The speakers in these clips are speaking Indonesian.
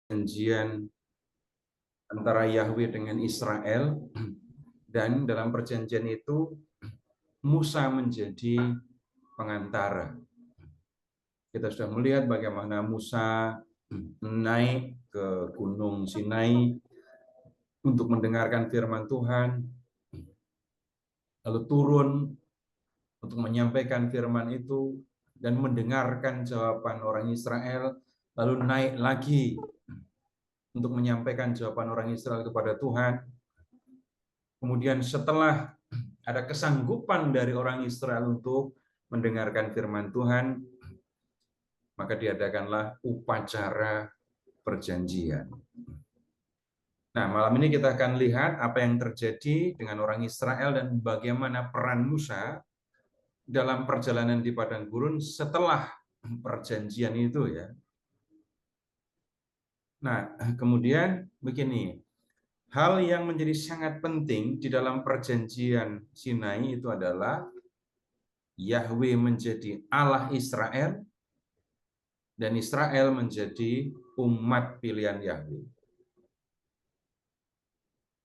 perjanjian antara Yahweh dengan Israel, dan dalam perjanjian itu Musa menjadi pengantara. Kita sudah melihat bagaimana Musa naik ke Gunung Sinai untuk mendengarkan firman Tuhan, lalu turun untuk menyampaikan firman itu dan mendengarkan jawaban orang Israel, lalu naik lagi untuk menyampaikan jawaban orang Israel kepada Tuhan. Kemudian setelah ada kesanggupan dari orang Israel untuk mendengarkan firman Tuhan, maka diadakanlah upacara perjanjian. Nah, malam ini kita akan lihat apa yang terjadi dengan orang Israel dan bagaimana peran Musa dalam perjalanan di padang gurun setelah perjanjian itu ya. Nah, kemudian begini, hal yang menjadi sangat penting di dalam perjanjian Sinai itu adalah Yahweh menjadi Allah Israel dan Israel menjadi umat pilihan Yahweh.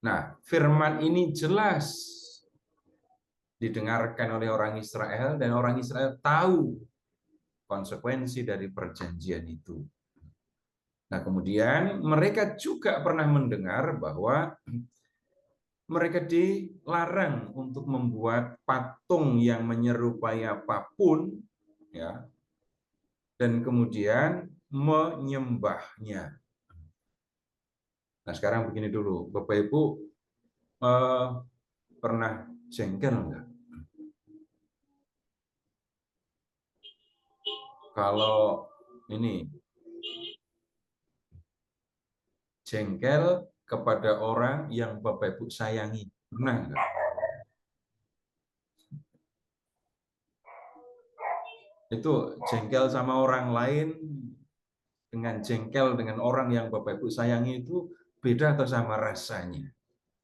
Nah, firman ini jelas didengarkan oleh orang Israel dan orang Israel tahu konsekuensi dari perjanjian itu. Nah, kemudian mereka juga pernah mendengar bahwa mereka dilarang untuk membuat patung yang menyerupai apapun, ya, dan kemudian menyembahnya. Nah, sekarang begini dulu, Bapak Ibu pernah jengkel enggak? Kalau ini jengkel kepada orang yang Bapak Ibu sayangi, pernah enggak? Itu jengkel sama orang lain dengan jengkel dengan orang yang Bapak Ibu sayangi itu beda atau sama rasanya?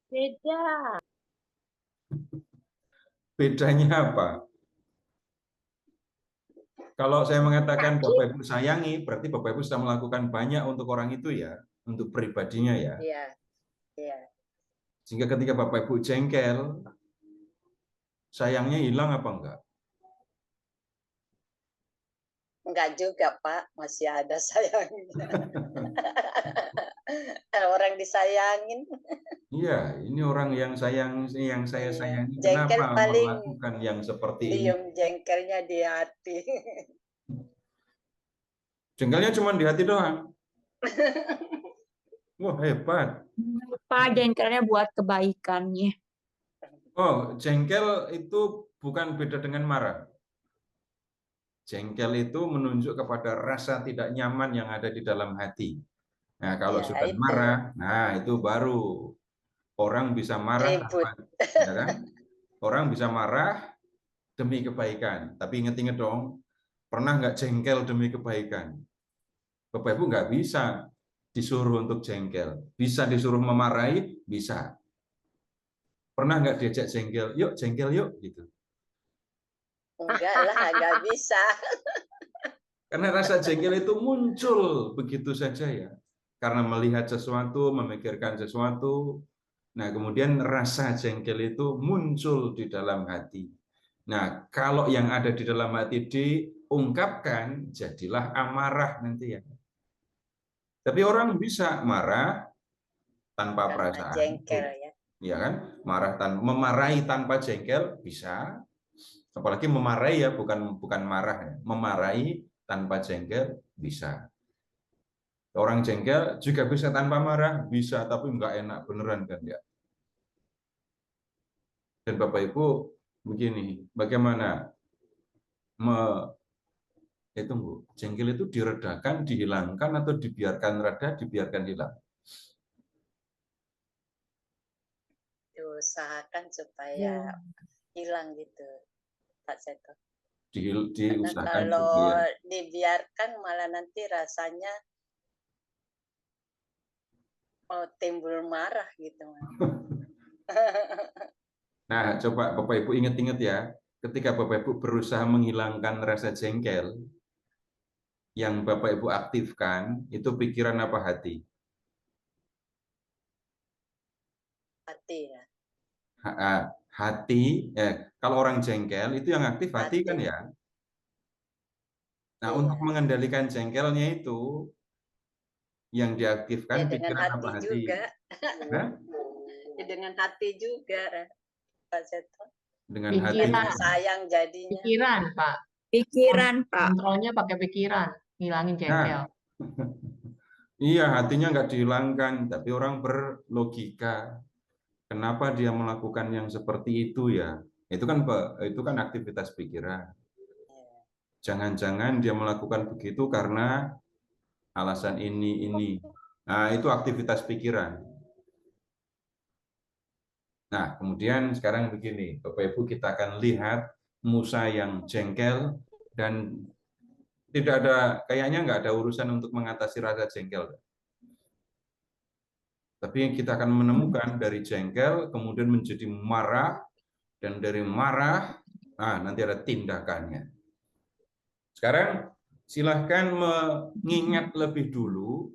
Beda. Bedanya apa? Kalau saya mengatakan Sakit. Bapak Ibu sayangi, berarti Bapak Ibu sudah melakukan banyak untuk orang itu ya, untuk pribadinya ya. Iya, iya. Sehingga ketika Bapak Ibu jengkel, sayangnya hilang apa enggak? Enggak juga, Pak. Masih ada sayangnya. Orang disayangin. Iya, ini orang yang yang saya Iya. sayangi, Jengkel kenapa paling melakukan yang seperti ini? diem jengkelnya di hati. Jengkelnya cuma di hati doang. Wah, hebat. Apa jengkelnya buat kebaikannya. Oh, jengkel itu bukan beda dengan marah. Jengkel itu menunjuk kepada rasa tidak nyaman yang ada di dalam hati. Nah, kalau Ya, sudah itu. marah, nah itu baru orang bisa marah, Ribut. ya kan? Orang bisa marah demi kebaikan. Tapi ingat-ingat dong, pernah nggak jengkel demi kebaikan? Bapak Ibu nggak bisa disuruh untuk jengkel. Bisa disuruh memarahi, bisa. Pernah nggak diajak jengkel? Yuk jengkel yuk, gitu. Enggak lah, enggak bisa. Karena rasa jengkel itu muncul begitu saja ya. Karena melihat sesuatu, memikirkan sesuatu. Nah, kemudian rasa jengkel itu muncul di dalam hati. Nah, kalau yang ada di dalam hati diungkapkan, jadilah amarah nanti ya. Tapi orang bisa marah tanpa Karena perasaan, jengkel ya. ya kan? Memarahi tanpa jengkel bisa. Apalagi memarahi ya, bukan marah ya. Memarahi tanpa jengkel bisa. Orang jengkel juga bisa tanpa marah, bisa, tapi nggak enak beneran kan ya. Dan Bapak Ibu begini, bagaimana jengkel itu diredakan, dihilangkan atau dibiarkan reda, dibiarkan hilang? Diusahakan supaya hilang gitu, Pak Seto. Karena Diusahakan kalau supaya. dibiarkan malah nanti rasanya mau timbul marah gitu. Nah, coba Bapak Ibu ingat-ingat ya, ketika Bapak Ibu berusaha menghilangkan rasa jengkel, yang Bapak Ibu aktifkan itu pikiran apa hati? Hati ya. Hati, kalau orang jengkel itu yang aktif hati kan ya. Nah, Iya. untuk mengendalikan jengkelnya itu yang Ya diaktifkan dengan pikiran apa hati hati? juga. Hah? Ya dengan hati juga, Pak Seto. Dengan hati. Pikiran. Dengan sayang jadinya. Pikiran, Pak. Pikiran, Pak. Kontrolnya pakai pikiran, ngilangin jengkel. Nah, iya hatinya nggak dihilangkan, tapi orang berlogika. Kenapa dia melakukan yang seperti itu ya? Itu kan aktivitas pikiran. Jangan-jangan dia melakukan begitu karena alasan ini. Nah, itu aktivitas pikiran. Nah, kemudian sekarang begini, Bapak Ibu kita akan lihat Musa yang jengkel dan kayaknya nggak ada urusan untuk mengatasi rasa jengkel. Tapi kita akan menemukan dari jengkel kemudian menjadi marah, dan dari marah, nanti ada tindakannya. Sekarang silahkan mengingat lebih dulu,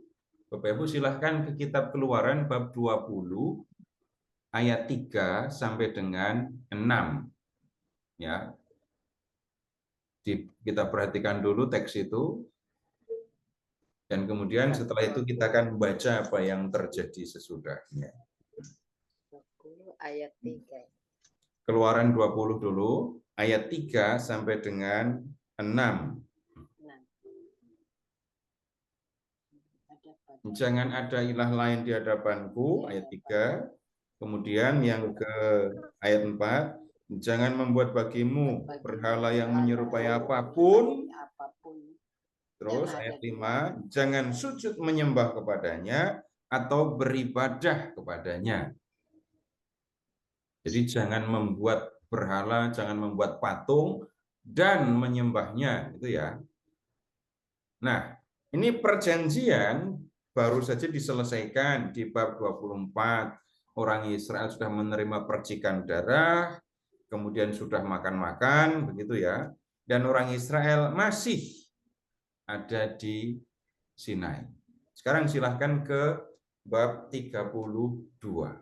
Bapak Ibu silahkan ke kitab Keluaran bab 20 ayat 3 sampai dengan 6. Ya. Kita perhatikan dulu teks itu, dan kemudian setelah itu kita akan membaca apa yang terjadi sesudahnya. 20 ayat 3. Keluaran 20 dulu, ayat 3 sampai dengan 6. Jangan ada ilah lain di hadapanku, ayat 3. Kemudian yang ke ayat 4, jangan membuat bagimu berhala yang menyerupai apapun. Terus ayat 5, jangan sujud menyembah kepadanya atau beribadah kepadanya. Jadi jangan membuat berhala, jangan membuat patung dan menyembahnya, itu ya. Nah, ini perjanjian baru saja diselesaikan di bab 24. Orang Israel sudah menerima percikan darah, kemudian sudah makan-makan, begitu ya. Dan orang Israel masih ada di Sinai. Sekarang silahkan ke bab 32.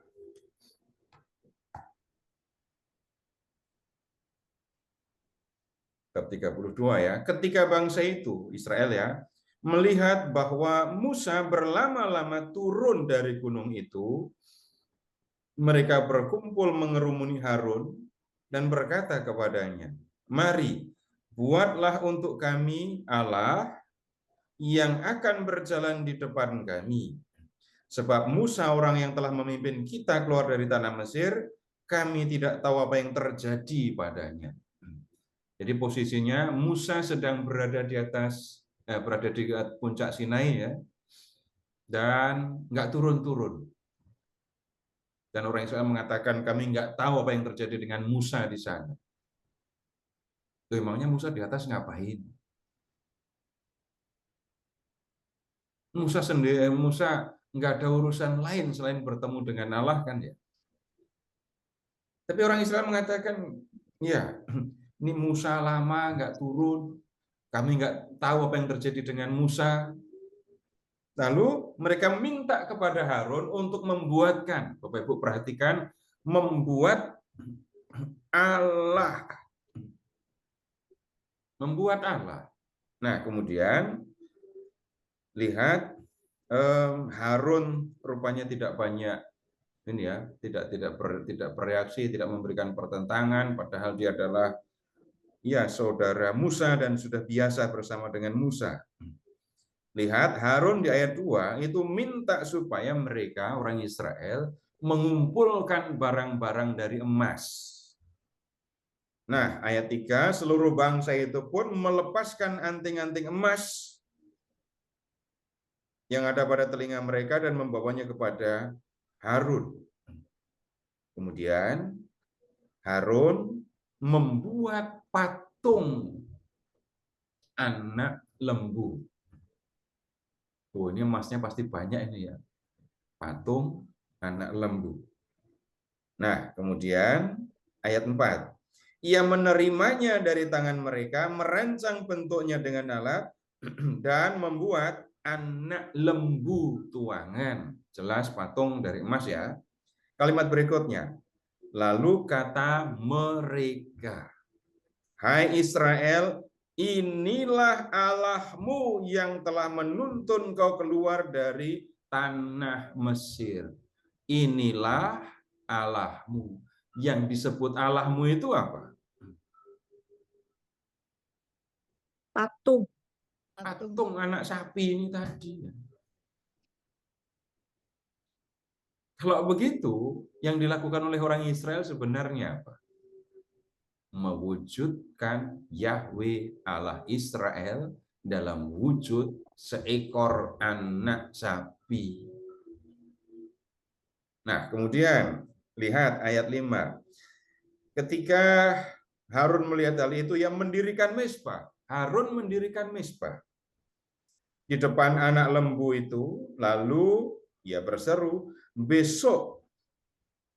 Bab 32 ya. Ketika bangsa itu, Israel ya, melihat bahwa Musa berlama-lama turun dari gunung itu, mereka berkumpul mengerumuni Harun dan berkata kepadanya, "Mari, buatlah untuk kami Allah yang akan berjalan di depan kami. Sebab Musa orang yang telah memimpin kita keluar dari tanah Mesir, kami tidak tahu apa yang terjadi padanya." Jadi posisinya Musa sedang berada di puncak Sinai ya, dan nggak turun-turun. Dan orang Israel mengatakan kami nggak tahu apa yang terjadi dengan Musa di sana. Tuh, emangnya Musa di atas ngapain? Musa nggak ada urusan lain selain bertemu dengan Allah kan ya. Tapi orang Israel mengatakan, ya ini Musa lama nggak turun, kami nggak tahu apa yang terjadi dengan Musa. Lalu mereka minta kepada Harun untuk membuatkan, Bapak Ibu perhatikan, membuat Allah. Membuat Allah. Nah, kemudian lihat Harun rupanya tidak banyak ini ya, tidak bereaksi, tidak memberikan pertentangan, padahal dia adalah ya saudara Musa dan sudah biasa bersama dengan Musa. Lihat Harun di ayat 2 itu minta supaya mereka orang Israel mengumpulkan barang-barang dari emas. Nah, ayat 3, seluruh bangsa itu pun melepaskan anting-anting emas yang ada pada telinga mereka dan membawanya kepada Harun. Kemudian Harun membuat patung anak lembu. Oh, ini emasnya pasti banyak ini ya. Patung anak lembu. Nah, kemudian ayat 4. Ia menerimanya dari tangan mereka, merancang bentuknya dengan alat, dan membuat anak lembu tuangan. Jelas patung dari emas ya. Kalimat berikutnya. Lalu kata mereka, hai Israel, inilah Allahmu yang telah menuntun kau keluar dari tanah Mesir. Inilah Allahmu. Yang disebut Allahmu itu apa? Patung. Patung anak sapi ini tadi. Kalau begitu, yang dilakukan oleh orang Israel sebenarnya apa? Mewujudkan Yahweh Allah Israel dalam wujud seekor anak sapi. Nah, kemudian lihat ayat 5. Ketika Harun melihat hal itu, yang mendirikan mezbah. Harun mendirikan mezbah di depan anak lembu itu, lalu ia berseru, besok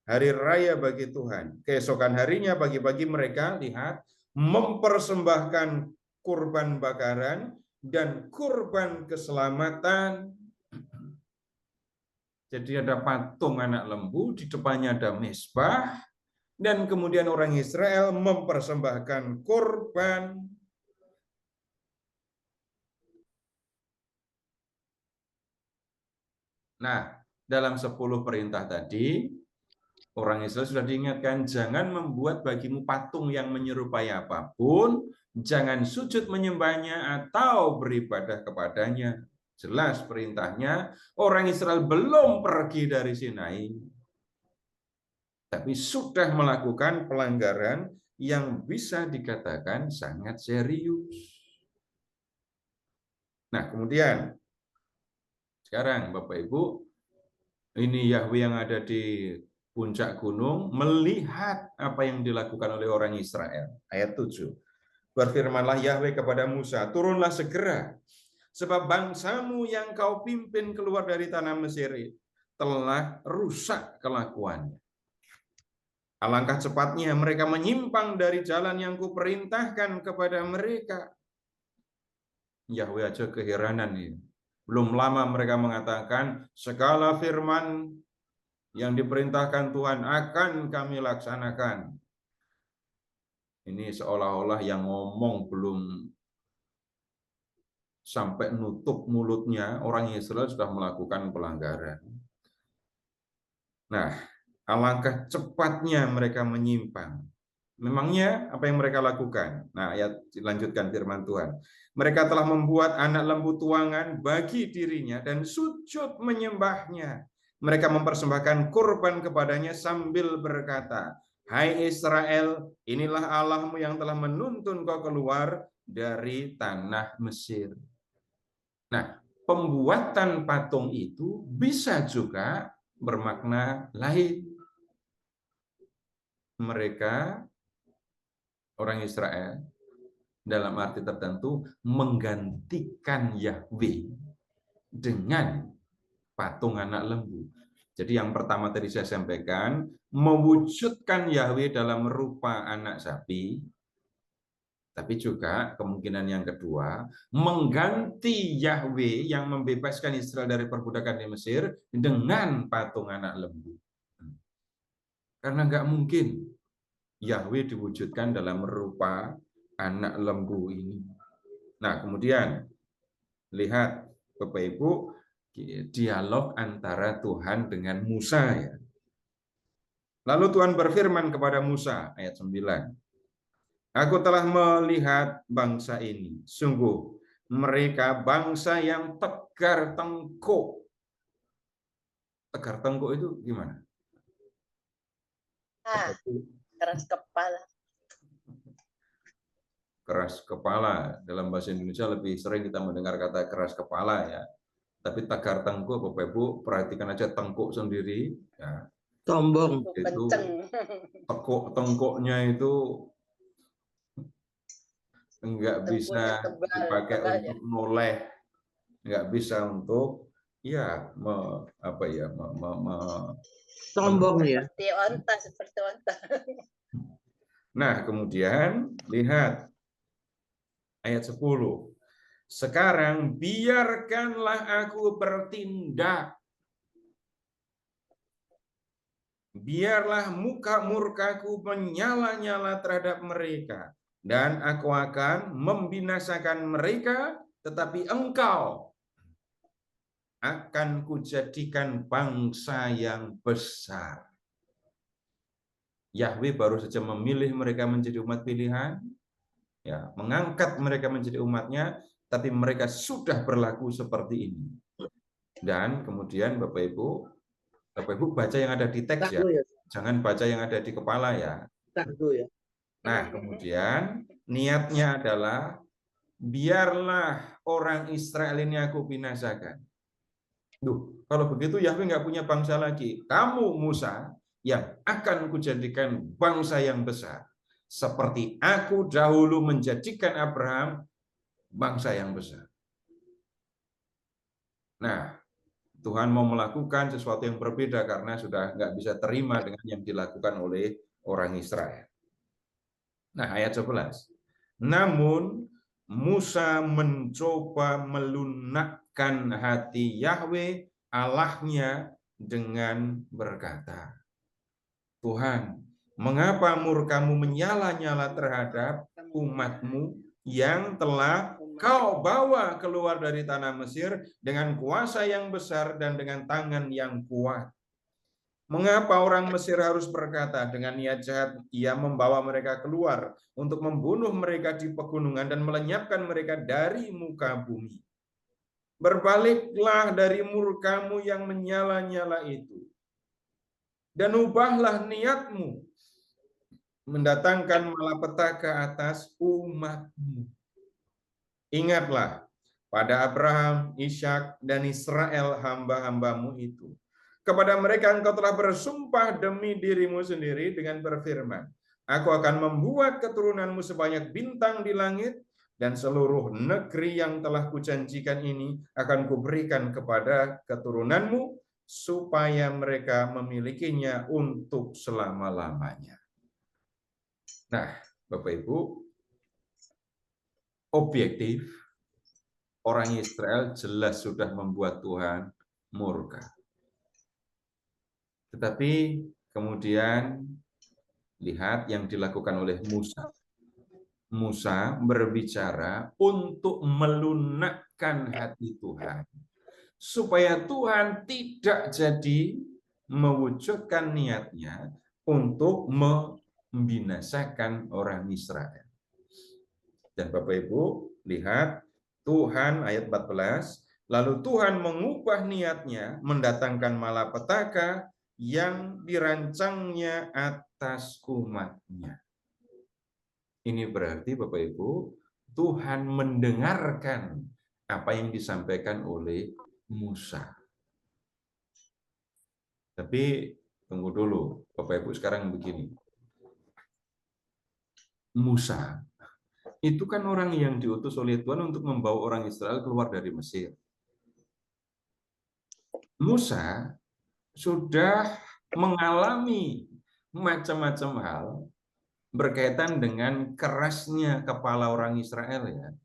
hari raya bagi Tuhan. Keesokan harinya pagi-pagi mereka lihat mempersembahkan kurban bakaran dan kurban keselamatan. Jadi ada patung anak lembu, di depannya ada mezbah, dan kemudian orang Israel mempersembahkan kurban. Nah, dalam 10 perintah tadi, orang Israel sudah diingatkan, jangan membuat bagimu patung yang menyerupai apapun, jangan sujud menyembahnya atau beribadah kepadanya. Jelas perintahnya, orang Israel belum pergi dari Sinai, tapi sudah melakukan pelanggaran yang bisa dikatakan sangat serius. Nah, kemudian, sekarang Bapak Ibu, ini Yahweh yang ada di puncak gunung melihat apa yang dilakukan oleh orang Israel. Ayat 7. Berfirmanlah Yahweh kepada Musa, turunlah segera, sebab bangsamu yang kau pimpin keluar dari tanah Mesir telah rusak kelakuannya. Alangkah cepatnya mereka menyimpang dari jalan yang kuperintahkan kepada mereka. Yahweh aja keheranan ini. Belum lama mereka mengatakan, segala firman yang diperintahkan Tuhan akan kami laksanakan. Ini seolah-olah yang ngomong belum sampai nutup mulutnya, orang Israel sudah melakukan pelanggaran. Nah, alangkah cepatnya mereka menyimpang. Memangnya apa yang mereka lakukan? Nah, ayat lanjutkan firman Tuhan. Mereka telah membuat anak lembu tuangan bagi dirinya dan sujud menyembahnya. Mereka mempersembahkan kurban kepadanya sambil berkata, hai Israel, inilah Allahmu yang telah menuntun kau keluar dari tanah Mesir. Nah, pembuatan patung itu bisa juga bermakna lain. Mereka, orang Israel, dalam arti tertentu, menggantikan Yahweh dengan patung anak lembu. Jadi yang pertama tadi saya sampaikan, mewujudkan Yahweh dalam rupa anak sapi, tapi juga kemungkinan yang kedua, mengganti Yahweh yang membebaskan Israel dari perbudakan di Mesir dengan patung anak lembu. Karena nggak mungkin Yahweh diwujudkan dalam rupa anak lembu ini. Nah, kemudian lihat Bapak Ibu, dialog antara Tuhan dengan Musa ya. Lalu Tuhan berfirman kepada Musa, ayat 9. Aku telah melihat bangsa ini. Sungguh, mereka bangsa yang tegar tengkuk. Tegar tengkuk itu gimana? Keras kepala. Keras kepala. Dalam bahasa Indonesia lebih sering kita mendengar kata keras kepala ya. Tapi tegar tengkuk, Bapak Ibu, perhatikan aja tengkuk sendiri. Ya. Sombong. Itu tengkuknya itu enggak bisa dipakai untuk noleh, enggak bisa untuk ya sombong ya. Seperti onta. Nah, kemudian lihat ayat 10. Sekarang biarkanlah aku bertindak. Biarlah muka murkaku menyala-nyala terhadap mereka, dan aku akan membinasakan mereka, tetapi engkau akan kujadikan bangsa yang besar. Yahweh baru saja memilih mereka menjadi umat pilihan, ya, mengangkat mereka menjadi umatnya, tapi mereka sudah berlaku seperti ini. Dan kemudian Bapak Ibu baca yang ada di teks ya, jangan baca yang ada di kepala ya. Nah, kemudian niatnya adalah biarlah orang Israel ini aku binasakan. Duh, kalau begitu Yahweh nggak punya bangsa lagi. Kamu Musa yang akan kujadikan bangsa yang besar. Seperti aku dahulu menjadikan Abraham bangsa yang besar. Nah, Tuhan mau melakukan sesuatu yang berbeda karena sudah nggak bisa terima dengan yang dilakukan oleh orang Israel. Nah, ayat 11. Namun Musa mencoba melunakkan hati Yahweh Allahnya dengan berkata, Tuhan, mengapa murkamu menyala-nyala terhadap umatmu yang telah kau bawa keluar dari tanah Mesir dengan kuasa yang besar dan dengan tangan yang kuat? Mengapa orang Mesir harus berkata dengan niat jahat ia membawa mereka keluar untuk membunuh mereka di pegunungan dan melenyapkan mereka dari muka bumi? Berbaliklah dari murkamu yang menyala-nyala itu, dan ubahlah niatmu mendatangkan malapetaka atas umatmu. Ingatlah pada Abraham, Ishak, dan Israel hamba-hambamu itu. Kepada mereka engkau telah bersumpah demi dirimu sendiri dengan berfirman, aku akan membuat keturunanmu sebanyak bintang di langit, dan seluruh negeri yang telah kujanjikan ini akan kuberikan kepada keturunanmu, supaya mereka memilikinya untuk selama-lamanya. Nah, Bapak Ibu, objektif, orang Israel jelas sudah membuat Tuhan murka. Tetapi kemudian lihat yang dilakukan oleh Musa. Musa berbicara untuk melunakkan hati Tuhan, supaya Tuhan tidak jadi mewujudkan niatnya untuk membinasakan orang Israel. Dan Bapak Ibu, lihat Tuhan ayat 14, lalu Tuhan mengubah niatnya mendatangkan malapetaka yang dirancangnya atas umatnya. Ini berarti Bapak Ibu, Tuhan mendengarkan apa yang disampaikan oleh Musa. Tapi tunggu dulu, Bapak Ibu, sekarang begini. Musa itu kan orang yang diutus oleh Tuhan untuk membawa orang Israel keluar dari Mesir. Musa sudah mengalami macam-macam hal berkaitan dengan kerasnya kepala orang Israel ya.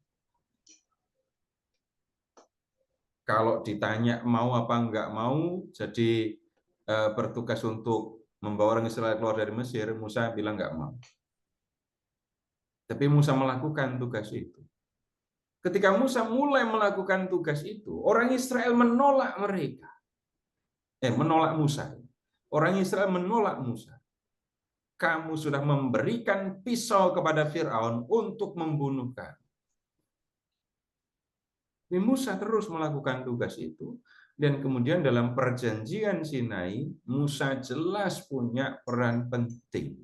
Kalau ditanya mau apa enggak mau, jadi bertugas untuk membawa orang Israel keluar dari Mesir, Musa bilang enggak mau. Tapi Musa melakukan tugas itu. Ketika Musa mulai melakukan tugas itu, orang Israel menolak mereka. Menolak Musa. Orang Israel menolak Musa. Kamu sudah memberikan pisau kepada Firaun untuk membunuh kami. Musa terus melakukan tugas itu, dan kemudian dalam perjanjian Sinai, Musa jelas punya peran penting.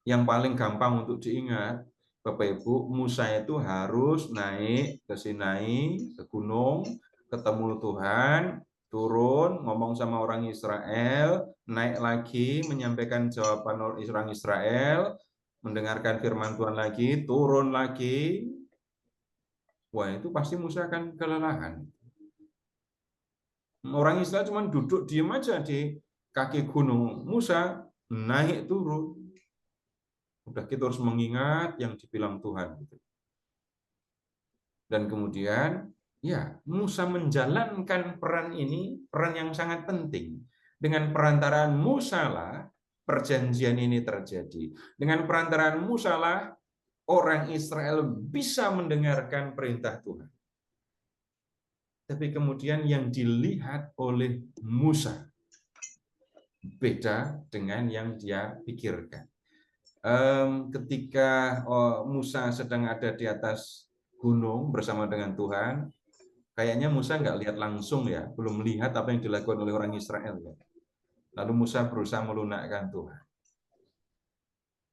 Yang paling gampang untuk diingat, Bapak Ibu, Musa itu harus naik ke Sinai, ke gunung, ketemu Tuhan, turun, ngomong sama orang Israel, naik lagi, menyampaikan jawaban orang Israel, mendengarkan firman Tuhan lagi, turun lagi. Wah, itu pasti Musa akan kelelahan. Orang Israel cuma duduk diam aja di kaki gunung. Musa naik turun. Udah kita harus mengingat yang dibilang Tuhan. Dan kemudian ya, Musa menjalankan peran ini, peran yang sangat penting. Dengan perantaraan Musa lah perjanjian ini terjadi. Dengan perantaraan Musa lah orang Israel bisa mendengarkan perintah Tuhan. Tapi kemudian yang dilihat oleh Musa beda dengan yang dia pikirkan. Ketika Musa sedang ada di atas gunung bersama dengan Tuhan, kayaknya Musa nggak lihat langsung ya, belum melihat apa yang dilakukan oleh orang Israel ya. Lalu Musa berusaha melunakkan Tuhan.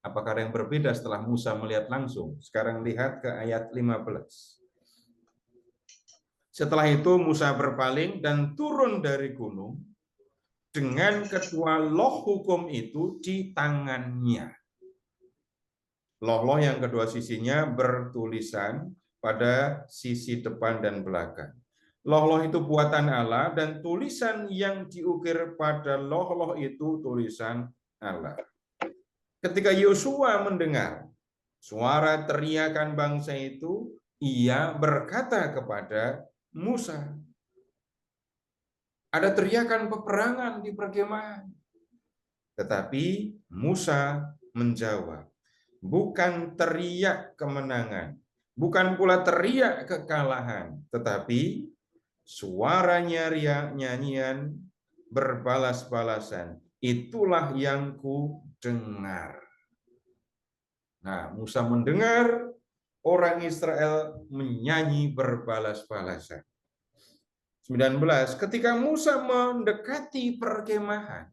Apakah ada yang berbeda setelah Musa melihat langsung? Sekarang lihat ke ayat 15. Setelah itu Musa berpaling dan turun dari gunung dengan kedua loh hukum itu di tangannya. Loh-loh yang kedua sisinya bertulisan pada sisi depan dan belakang. Loh-loh itu buatan Allah dan tulisan yang diukir pada loh-loh itu tulisan Allah. Ketika Yosua mendengar suara teriakan bangsa itu, ia berkata kepada Musa, ada teriakan peperangan di perkemahan. Tetapi Musa menjawab, bukan teriak kemenangan, bukan pula teriak kekalahan, tetapi suara nyanyian berbalas-balasan. Itulah yang ku dengar. Nah, Musa mendengar orang Israel menyanyi berbalas-balasan. 19. Ketika Musa mendekati perkemahan,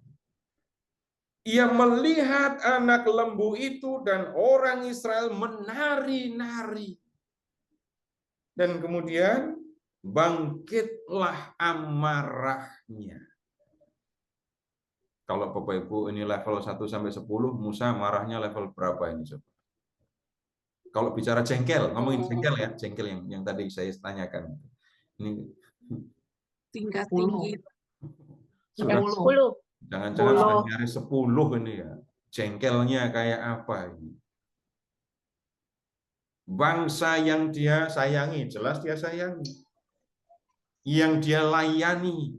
ia melihat anak lembu itu dan orang Israel menari-nari. Dan kemudian bangkitlah amarahnya. Kalau Bapak Ibu ini level 1 sampai 10, Musa marahnya level berapa ini coba? Kalau bicara jengkel, ngomongin jengkel ya, jengkel yang tadi saya tanyakan. Ini Tingkat 10. tinggi. sudah 10. jangan-jangan sudah nyaris 10 ini ya. Jengkelnya kayak apa ini? Bangsa yang dia sayangi, jelas dia sayangi. Yang dia layani.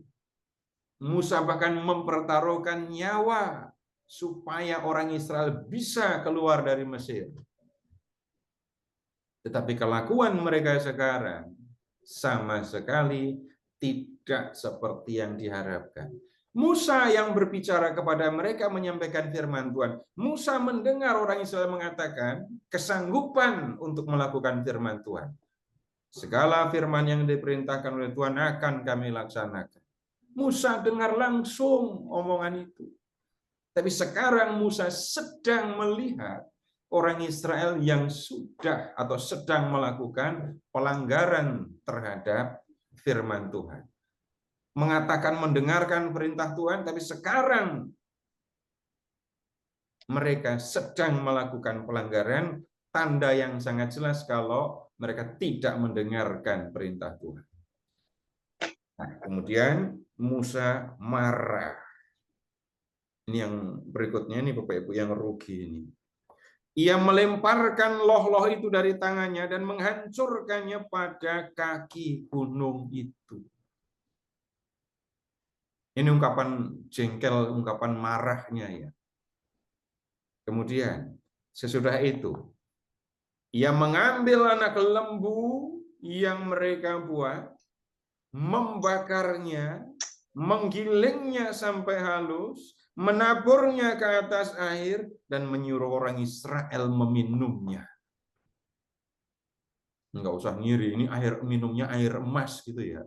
Musa bahkan mempertaruhkan nyawa supaya orang Israel bisa keluar dari Mesir. Tetapi kelakuan mereka sekarang sama sekali tidak seperti yang diharapkan. Musa yang berbicara kepada mereka menyampaikan firman Tuhan. Musa mendengar orang Israel mengatakan kesanggupan untuk melakukan firman Tuhan. Segala firman yang diperintahkan oleh Tuhan akan kami laksanakan. Musa dengar langsung omongan itu. Tapi sekarang Musa sedang melihat orang Israel yang sudah atau sedang melakukan pelanggaran terhadap firman Tuhan. Mengatakan mendengarkan perintah Tuhan, tapi sekarang mereka sedang melakukan pelanggaran, tanda yang sangat jelas kalau mereka tidak mendengarkan perintah Tuhan. Nah, kemudian Musa marah. Ini yang berikutnya ini Bapak Ibu yang rugi ini. Ia melemparkan loh-loh itu dari tangannya dan menghancurkannya pada kaki gunung itu. Ini ungkapan jengkel, ungkapan marahnya ya. Kemudian sesudah itu ia mengambil anak lembu yang mereka buat, membakarnya, menggilingnya sampai halus, menaburnya ke atas air, dan menyuruh orang Israel meminumnya. Enggak usah ngiri, ini air minumnya air emas gitu ya.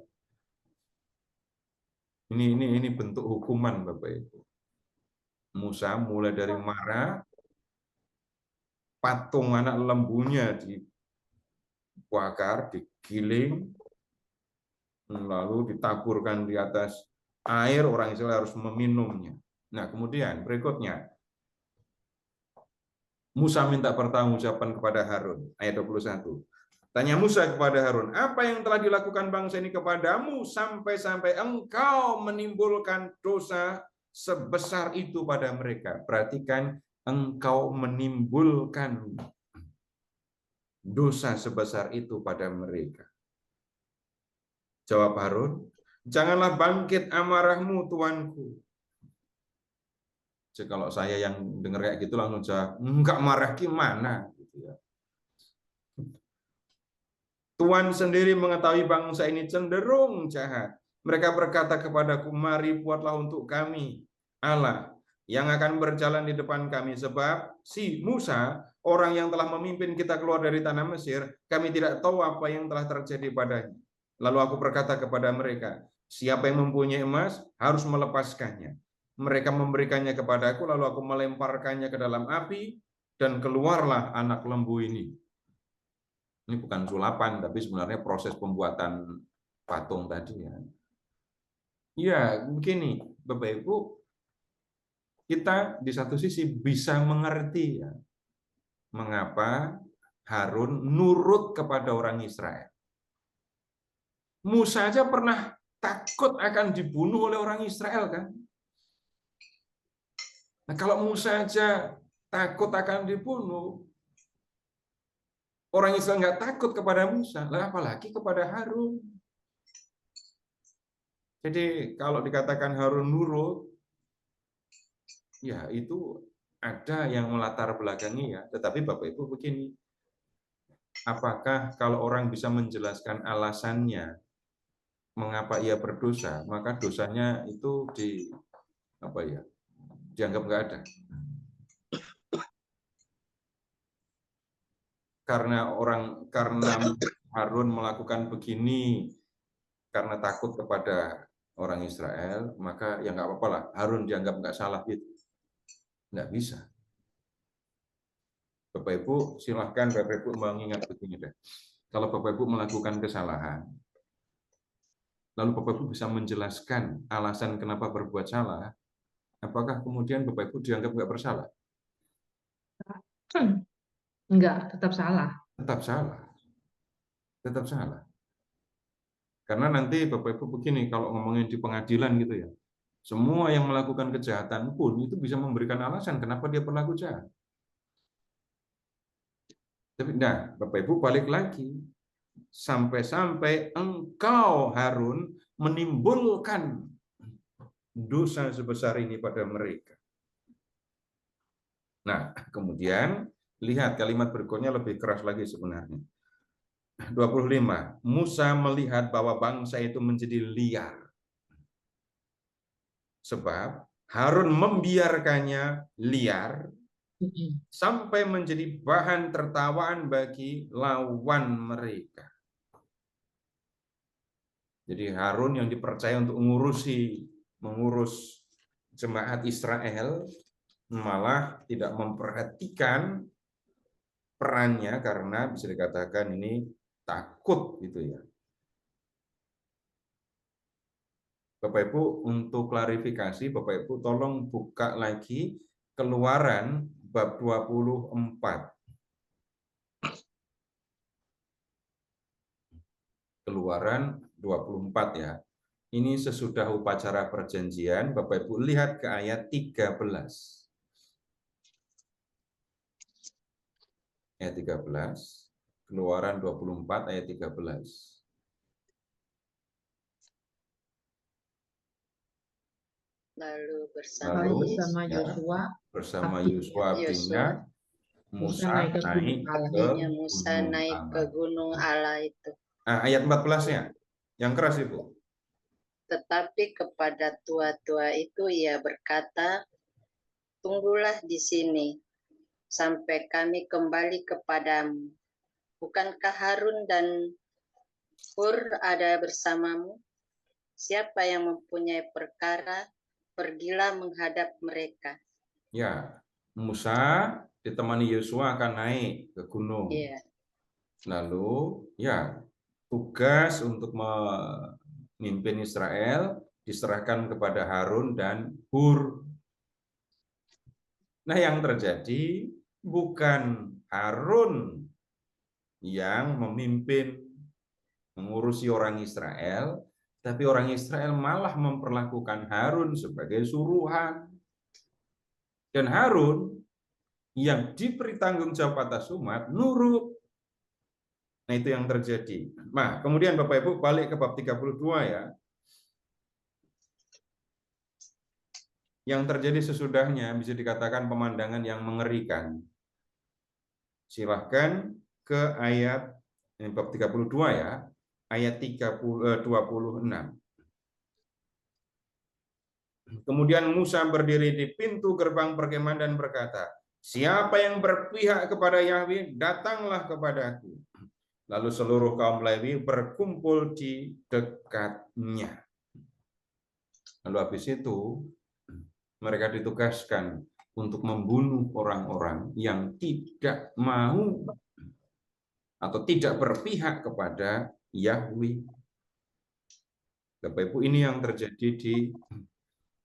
Ini bentuk hukuman Bapak Ibu. Musa mulai dari marah, patung anak lembunya dibakar, digiling, lalu ditaburkan di atas air, orang Israel harus meminumnya. Nah, kemudian berikutnya Musa minta pertanggungjawaban kepada Harun, ayat 21. Tanya Musa kepada Harun, apa yang telah dilakukan bangsa ini kepadamu sampai-sampai engkau menimbulkan dosa sebesar itu pada mereka? Perhatikan, engkau menimbulkan. dosa sebesar itu pada mereka? Jawab Harun, janganlah bangkit amarahmu, tuanku. Jadi kalau saya yang dengar kayak gitu langsung jawab, enggak marah gimana? Gitu ya. Tuhan sendiri mengetahui bangsa ini cenderung jahat. Mereka berkata kepadaku, mari buatlah untuk kami Allah yang akan berjalan di depan kami. Sebab si Musa, orang yang telah memimpin kita keluar dari tanah Mesir, kami tidak tahu apa yang telah terjadi padanya. Lalu aku berkata kepada mereka, siapa yang mempunyai emas harus melepaskannya. Mereka memberikannya kepadaku, lalu aku melemparkannya ke dalam api, dan keluarlah anak lembu ini. Ini bukan sulapan, tapi sebenarnya proses pembuatan patung tadi ya. Ya, begini, Bapak Ibu, kita di satu sisi bisa mengerti ya, mengapa Harun nurut kepada orang Israel. Musa aja pernah takut akan dibunuh oleh orang Israel kan? Nah, kalau Musa aja takut akan dibunuh, orang Israel nggak takut kepada Musa, lah apalagi kepada Harun. Jadi kalau dikatakan Harun nurut, ya itu ada yang melatar belakangi ya. Tetapi Bapak Ibu begini, apakah kalau orang bisa menjelaskan alasannya mengapa ia berdosa, maka dosanya itu dianggap nggak ada. Karena Harun melakukan begini karena takut kepada orang Israel, maka ya nggak apa-apa lah, Harun dianggap nggak salah gitu. Nggak bisa. Bapak Ibu, silahkan Bapak Ibu mengingat begini deh. Kalau Bapak Ibu melakukan kesalahan, lalu Bapak Ibu bisa menjelaskan alasan kenapa berbuat salah, apakah kemudian Bapak Ibu dianggap nggak bersalah? Enggak, tetap salah. Tetap salah. Tetap salah. Karena nanti Bapak Ibu begini, kalau ngomongin di pengadilan gitu ya, semua yang melakukan kejahatan pun itu bisa memberikan alasan kenapa dia berlaku jahat. Tapi nah, Bapak Ibu balik lagi, sampai-sampai engkau Harun menimbulkan dosa sebesar ini pada mereka. Nah, kemudian lihat kalimat berikutnya lebih keras lagi sebenarnya. 25. Musa melihat bahwa bangsa itu menjadi liar. Sebab Harun membiarkannya liar sampai menjadi bahan tertawaan bagi lawan mereka. Jadi Harun yang dipercaya untuk mengurus jemaat Israel malah tidak memperhatikan perannya karena bisa dikatakan ini takut gitu ya. Bapak Ibu, untuk klarifikasi Bapak Ibu tolong buka lagi Keluaran bab 24. Keluaran 24 ya. Ini sesudah upacara perjanjian, Bapak Ibu lihat ke ayat 13. Ayat 13. Keluaran 24 ayat 13. Lalu bersama Yosua bin Nun, Musa naik ke gunung Allah itu. Ayat 14-nya, yang keras Ibu. Tetapi kepada tua-tua itu ia berkata, tunggulah di sini sampai kami kembali kepadamu. Bukankah Harun dan Hur ada bersamamu? Siapa yang mempunyai perkara, pergilah menghadap mereka. Ya, Musa ditemani Yosua akan naik ke gunung. Yeah. Lalu, ya, tugas untuk memimpin Israel diserahkan kepada Harun dan Hur. Nah, yang terjadi bukan Harun yang memimpin mengurusi orang Israel, tapi orang Israel malah memperlakukan Harun sebagai suruhan. Dan Harun yang diberi tanggung jawab atas umat nurut. Nah, itu yang terjadi. Nah, kemudian Bapak Ibu balik ke bab 32 ya. Yang terjadi sesudahnya bisa dikatakan pemandangan yang mengerikan. Silahkan ke ayat ini bab 32 ya, ayat 26. Kemudian Musa berdiri di pintu gerbang perkemahan dan berkata, "Siapa yang berpihak kepada Yahweh, datanglah kepadaku." Lalu seluruh kaum Lewi berkumpul di dekatnya. Lalu habis itu mereka ditugaskan untuk membunuh orang-orang yang tidak mau atau tidak berpihak kepada Yahweh. Bapak Ibu, ini yang terjadi di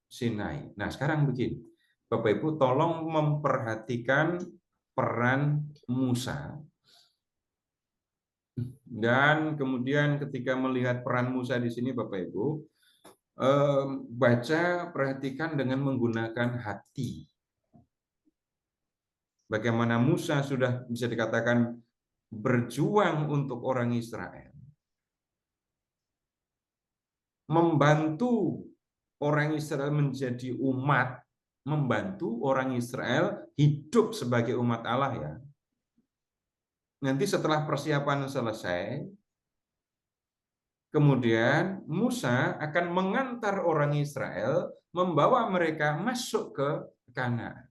Sinai. Nah, sekarang begini. Bapak Ibu tolong memperhatikan peran Musa. Dan kemudian ketika melihat peran Musa di sini Bapak Ibu, baca, perhatikan dengan menggunakan hati. Bagaimana Musa sudah bisa dikatakan berjuang untuk orang Israel. Membantu orang Israel menjadi umat, membantu orang Israel hidup sebagai umat Allah ya. Nanti setelah persiapan selesai, kemudian Musa akan mengantar orang Israel, membawa mereka masuk ke Kanaan.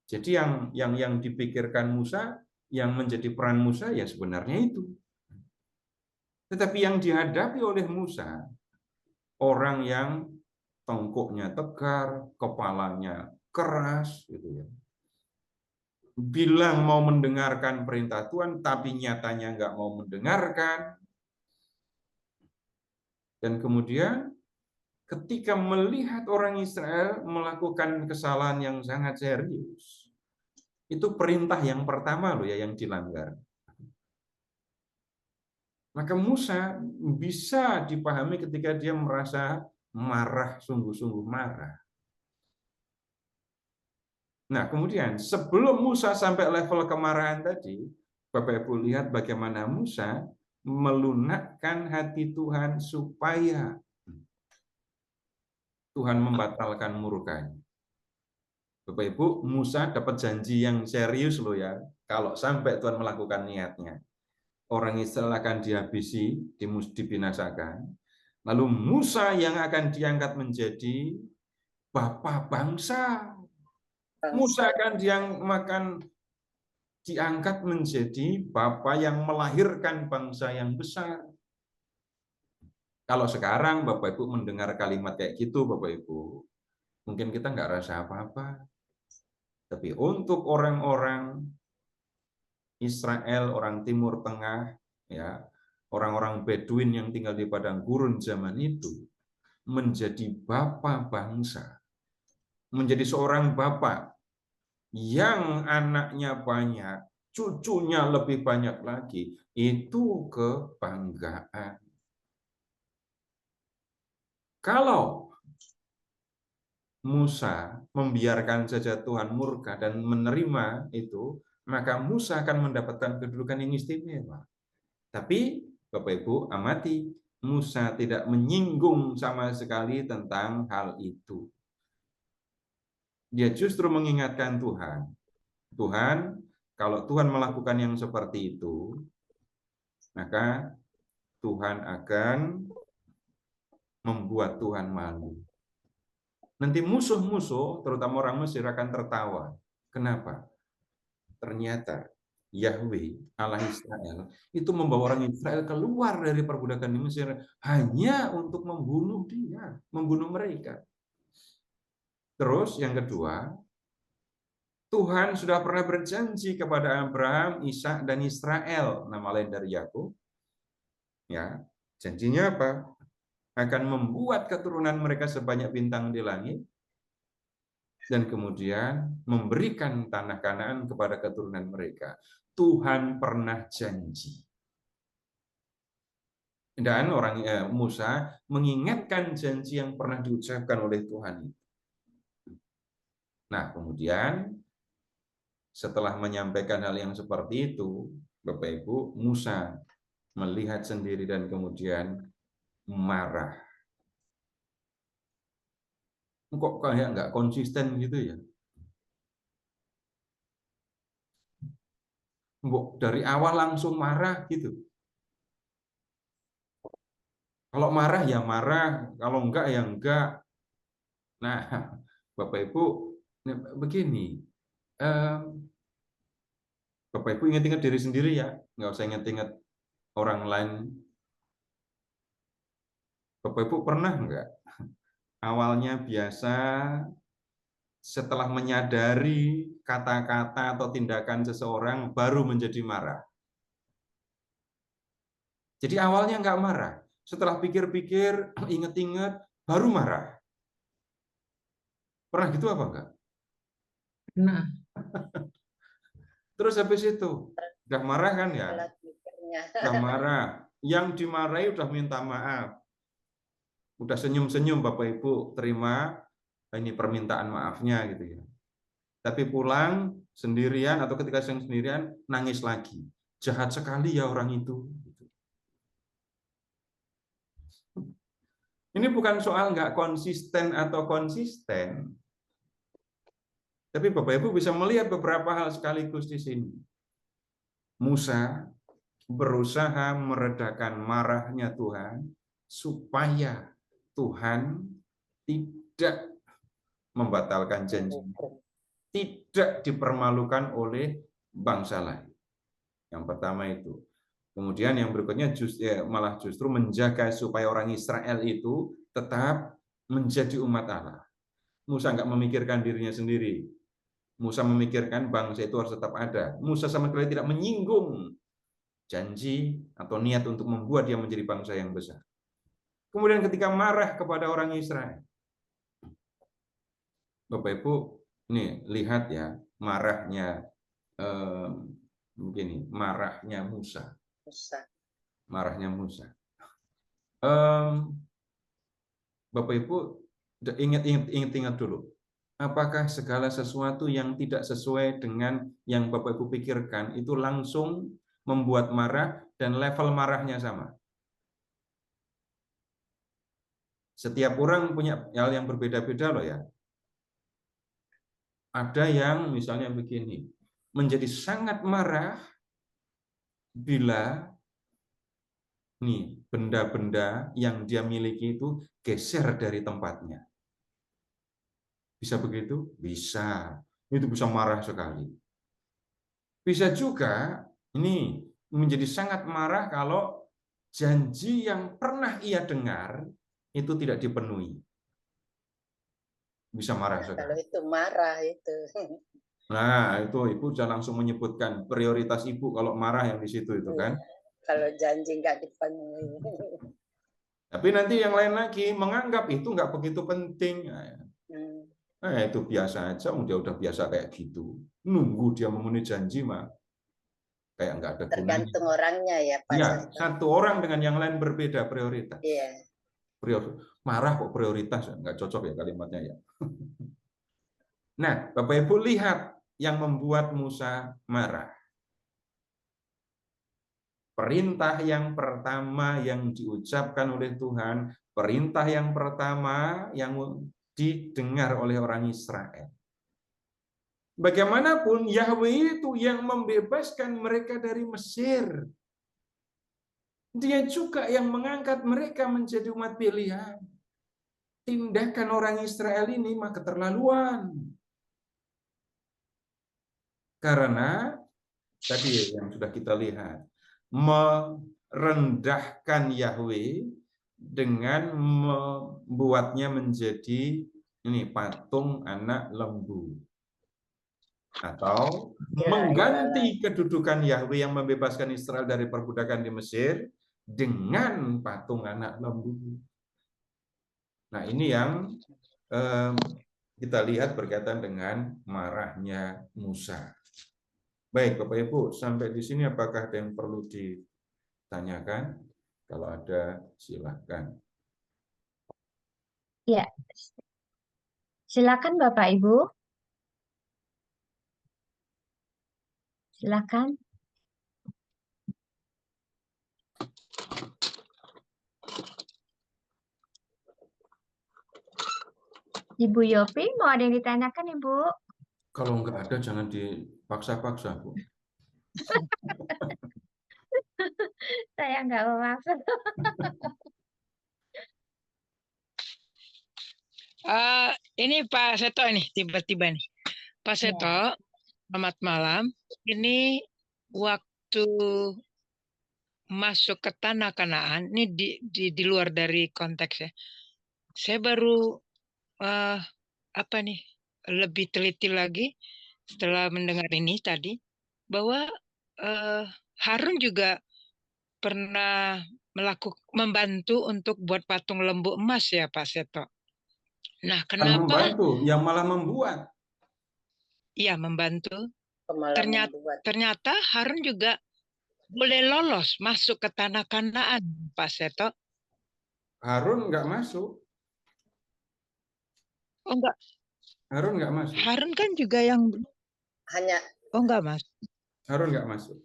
Jadi yang dipikirkan Musa, yang menjadi peran Musa ya sebenarnya itu. Tetapi yang dihadapi oleh Musa, orang yang tongkoknya tegar, kepalanya keras, gitu ya. Bilang mau mendengarkan perintah Tuhan, tapi nyatanya nggak mau mendengarkan. Dan kemudian ketika melihat orang Israel melakukan kesalahan yang sangat serius, itu perintah yang pertama loh ya yang dilanggar. Maka Musa bisa dipahami ketika dia merasa marah, sungguh-sungguh marah. Nah, kemudian sebelum Musa sampai level kemarahan tadi, Bapak Ibu lihat bagaimana Musa melunakkan hati Tuhan supaya Tuhan membatalkan murkanya. Bapak Ibu, Musa dapat janji yang serius loh ya, kalau sampai Tuhan melakukan niatnya. Orang Israel akan dihabisi, dibinasakan. Lalu Musa yang akan diangkat menjadi bapa bangsa. Musa akan diangkat menjadi bapa yang melahirkan bangsa yang besar. Kalau sekarang Bapak Ibu mendengar kalimat kayak gitu, Bapak Ibu, mungkin kita nggak rasa apa-apa. Tapi untuk orang-orang Israel, orang Timur Tengah, ya, orang-orang Beduin yang tinggal di padang gurun zaman itu, menjadi bapa bangsa, menjadi seorang bapak yang anaknya banyak, cucunya lebih banyak lagi, itu kebanggaan. Kalau Musa membiarkan saja Tuhan murka dan menerima itu, maka Musa akan mendapatkan kedudukan yang istimewa. Tapi Bapak Ibu amati, Musa tidak menyinggung sama sekali tentang hal itu. Dia justru mengingatkan Tuhan. Tuhan, kalau Tuhan melakukan yang seperti itu, maka Tuhan akan membuat Tuhan malu. Nanti musuh-musuh, terutama orang Mesir, akan tertawa. Kenapa? Ternyata Yahweh, Allah Israel, itu membawa orang Israel keluar dari perbudakan di Mesir hanya untuk membunuh dia, membunuh mereka. Terus yang kedua, Tuhan sudah pernah berjanji kepada Abraham, Ishak, dan Israel, nama lain dari Yakub. Ya, janjinya apa? Akan membuat keturunan mereka sebanyak bintang di langit, dan kemudian memberikan tanah Kanaan kepada keturunan mereka. Tuhan pernah janji. Dan Musa mengingatkan janji yang pernah diucapkan oleh Tuhan. Nah, kemudian setelah menyampaikan hal yang seperti itu, Bapak Ibu, Musa melihat sendiri dan kemudian marah. Kok kayak nggak konsisten gitu ya? Dari awal langsung marah gitu. Kalau marah ya marah, kalau enggak ya enggak. Nah, Bapak Ibu, begini, Bapak Ibu ingat-ingat diri sendiri ya, nggak usah ingat-ingat orang lain. Bapak Ibu pernah enggak awalnya biasa, setelah menyadari kata-kata atau tindakan seseorang baru menjadi marah? Jadi awalnya nggak marah, setelah pikir-pikir, ingat-ingat, baru marah. Pernah gitu apa enggak? Nah, Terus habis itu, udah marah kan ya? Telat mikirnya. Udah marah. Yang dimarahi udah minta maaf. Udah senyum-senyum Bapak Ibu, terima ini permintaan maafnya gitu ya. Tapi pulang sendirian atau ketika sendirian nangis lagi. Jahat sekali ya orang itu. Ini bukan soal nggak konsisten atau konsisten, tapi Bapak Ibu bisa melihat beberapa hal sekaligus di sini. Musa berusaha meredakan marahnya Tuhan supaya Tuhan tidak membatalkan janjinya, tidak dipermalukan oleh bangsa lain. Yang pertama itu. Kemudian yang berikutnya malah justru menjaga supaya orang Israel itu tetap menjadi umat Allah. Musa nggak memikirkan dirinya sendiri. Musa memikirkan bangsa itu harus tetap ada. Musa sama sekali tidak menyinggung janji atau niat untuk membuat dia menjadi bangsa yang besar. Kemudian ketika marah kepada orang Israel, Bapak Ibu, ini lihat ya marahnya begini, marahnya Musa. Marahnya Musa. Bapak Ibu ingat dulu. Apakah segala sesuatu yang tidak sesuai dengan yang Bapak Ibu pikirkan itu langsung membuat marah dan level marahnya sama? Setiap orang punya hal yang berbeda-beda loh ya. Ada yang misalnya begini, menjadi sangat marah bila nih benda-benda yang dia miliki itu geser dari tempatnya. Bisa begitu? Bisa. Itu bisa marah sekali. Bisa juga ini menjadi sangat marah kalau janji yang pernah ia dengar itu tidak dipenuhi. Bisa marah sekali. Kalau itu marah itu. Nah, itu Ibu sudah langsung menyebutkan prioritas Ibu kalau marah yang di situ itu kan. Kalau janji nggak dipenuhi. Tapi nanti yang lain lagi menganggap itu nggak begitu penting. Itu biasa aja, dia udah biasa kayak gitu. Nunggu dia memenuhi janji mah kayak nggak ada gunanya. Tergantung orangnya ya Pak. Ya, satu orang dengan yang lain berbeda prioritas. Iya. Marah kok prioritas, nggak cocok ya kalimatnya ya. Nah, Bapak Ibu lihat yang membuat Musa marah. Perintah yang pertama yang diucapkan oleh Tuhan, perintah yang pertama yang didengar oleh orang Israel. Bagaimanapun Yahweh itu yang membebaskan mereka dari Mesir. Dia juga yang mengangkat mereka menjadi umat pilihan. Tindakan orang Israel ini mah keterlaluan. Karena tadi yang sudah kita lihat, merendahkan Yahweh dengan membuatnya menjadi ini patung anak lembu. Atau mengganti kedudukan Yahweh yang membebaskan Israel dari perbudakan di Mesir dengan patung anak lembu. Nah, ini yang kita lihat berkaitan dengan marahnya Musa. Baik, Bapak Ibu, sampai di sini apakah ada yang perlu ditanyakan? Kalau ada, silakan. Ya, silakan Bapak Ibu. Silakan. Ibu Yopi, mau ada yang ditanyakan, Ibu? Kalau nggak ada, jangan dipaksa-paksa, Bu. Saya nggak bermaksud. Ini Pak Seto nih, tiba-tiba nih. Pak Ya. Seto, selamat malam. Ini waktu masuk ke tanah Kanaan, ini di luar dari konteks ya. Saya baru apa nih lebih teliti lagi setelah mendengar ini tadi bahwa Harun juga pernah membantu untuk buat patung lembu emas ya Pak Seto. Nah, Bukan kenapa? membantu, yang malah membuat. Iya, membantu. Malah membuat. Ternyata Harun juga boleh lolos masuk ke tanah Kanaan, Pak Seto. Harun nggak masuk. Oh enggak, Harun nggak masuk. Harun kan juga yang Hanya enggak Mas. Harun nggak masuk.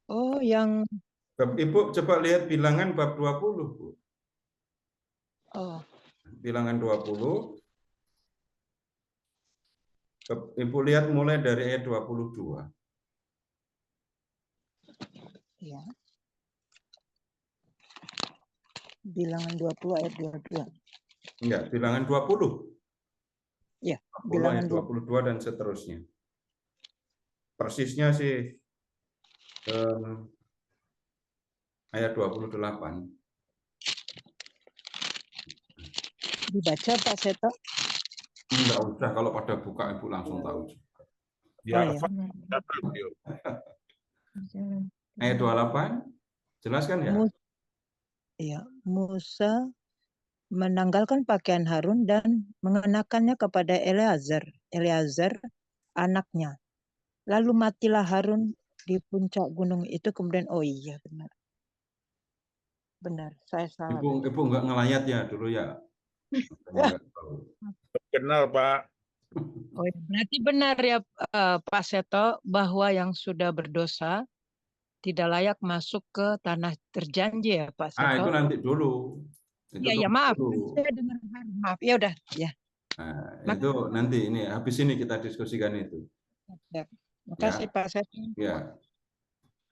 Oh, yang Ibu coba lihat bilangan bab 20, Bu. oh, Bilangan 20. Ibu lihat mulai dari ayat 22. ya. Bilangan 20 ayat 22. Enggak, bilangan 20. Ya, 20 bilangan ayat 22 dan seterusnya. Persisnya sih ayat 28. dibaca Pak Seto. Enggak usah, kalau pada buka Ibu langsung tahu. Ya, oh, ya. Ayat 28, jelaskan ya? Ya, Musa menanggalkan pakaian Harun dan mengenakannya kepada Eleazar anaknya. Lalu matilah Harun di puncak gunung itu, kemudian oh iya benar saya salah. Ibu enggak ngelayat ya dulu ya? Enggak tahu. Kenal Pak. Oh, ya. Berarti benar ya Pak Seto bahwa yang sudah berdosa tidak layak masuk ke tanah terjanji ya Pak Seto. Itu nanti dulu. Iya, maaf. Saya dengar maaf. Ya udah, ya. Nah, itu nanti ini habis ini kita diskusikan itu. Ya. Terima kasih Pak Seto. Ya.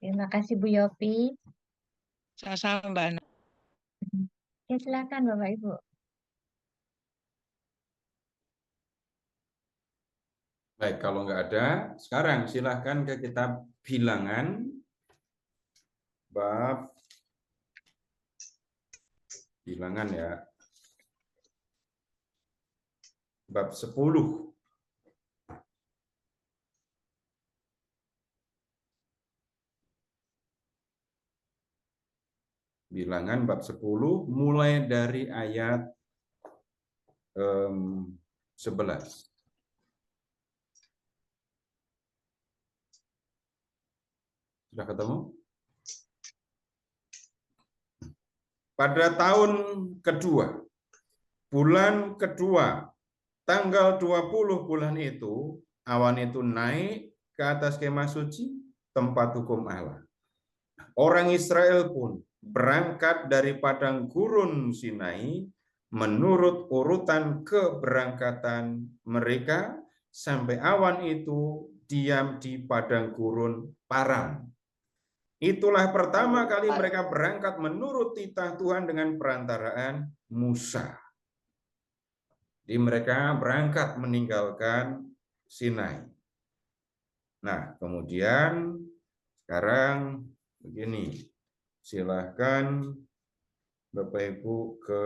Terima kasih Bu Yopi. Sama-sama Mbak Ana. Ya, silakan Bapak Ibu. Baik, kalau nggak ada, sekarang silahkan ke kitab Bilangan bab Bilangan ya. Bab 10. Bilangan bab 10 mulai dari ayat 11. Sudah ketemu? Pada tahun kedua, bulan kedua, tanggal 20 bulan itu, awan itu naik ke atas kemah suci, tempat hukum Allah. Orang Israel pun berangkat dari padang gurun Sinai menurut urutan keberangkatan mereka sampai awan itu diam di padang gurun Paran. Itulah pertama kali mereka berangkat menurut titah Tuhan dengan perantaraan Musa. Jadi mereka berangkat meninggalkan Sinai. Nah, kemudian sekarang begini, silahkan Bapak Ibu ke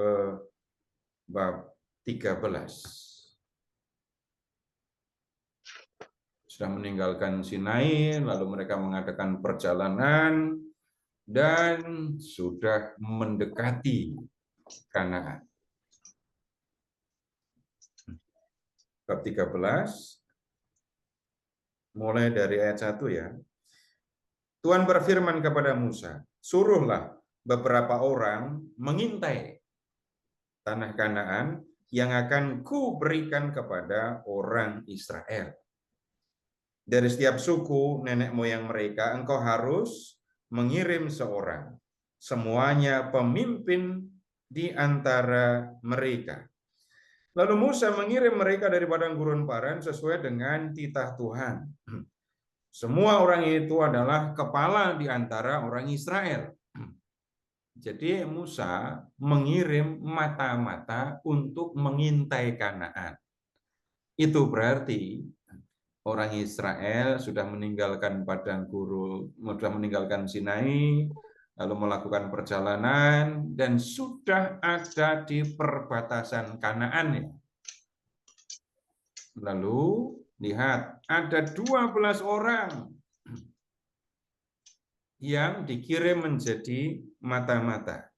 bab 13. Sudah meninggalkan Sinai, lalu mereka mengadakan perjalanan dan sudah mendekati Kanaan. Bab 13, mulai dari ayat 1 ya. Tuhan berfirman kepada Musa, suruhlah beberapa orang mengintai tanah Kanaan yang akan kuberikan kepada orang Israel. Dari setiap suku nenek moyang mereka, engkau harus mengirim seorang. Semuanya pemimpin di antara mereka. Lalu Musa mengirim mereka dari padang gurun Paran sesuai dengan titah Tuhan. Semua orang itu adalah kepala di antara orang Israel. Jadi Musa mengirim mata-mata untuk mengintai Kanaan. Itu berarti orang Israel sudah meninggalkan padang gurun, sudah meninggalkan Sinai, lalu melakukan perjalanan dan sudah ada di perbatasan Kanaan ya. Lalu lihat ada 12 orang yang dikirim menjadi mata-mata.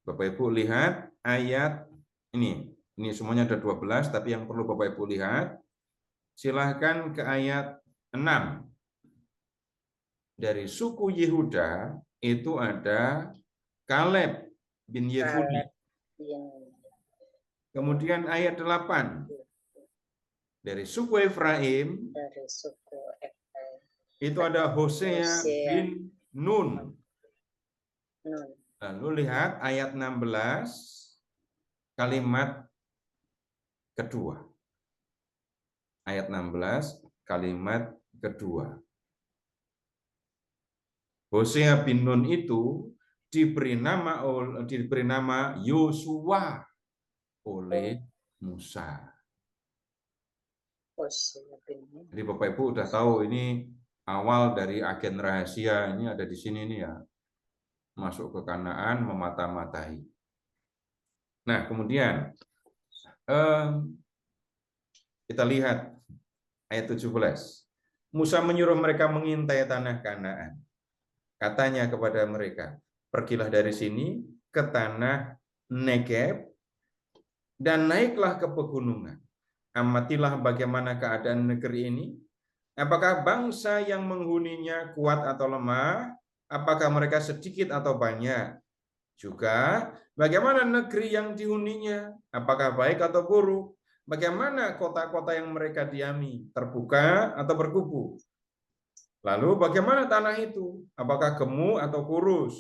Bapak Ibu lihat ayat ini semuanya ada 12, tapi yang perlu Bapak Ibu lihat, silahkan ke ayat 6. Dari suku Yehuda itu ada Kaleb bin Yefune. Kemudian ayat 8. Dari suku Efraim itu ada Hosea bin Nun. Lalu lihat ayat 16 kalimat kedua. Ayat 16 kalimat kedua. Hosea bin Nun itu diberi nama Yosua oleh Musa. Jadi Bapak Ibu udah tahu ini awal dari agen rahasia ini ada di sini nih ya. Masuk ke Kanaan memata-matai. Nah, kemudian kita lihat ayat 17. Musa menyuruh mereka mengintai tanah Kanaan. Katanya kepada mereka, pergilah dari sini ke tanah Negeb dan naiklah ke pegunungan. Amatilah bagaimana keadaan negeri ini. Apakah bangsa yang menghuninya kuat atau lemah? Apakah mereka sedikit atau banyak? Juga bagaimana negeri yang dihuninya? Apakah baik atau buruk? Bagaimana kota-kota yang mereka diami? Terbuka atau berkubu? Lalu bagaimana tanah itu? Apakah gemuk atau kurus?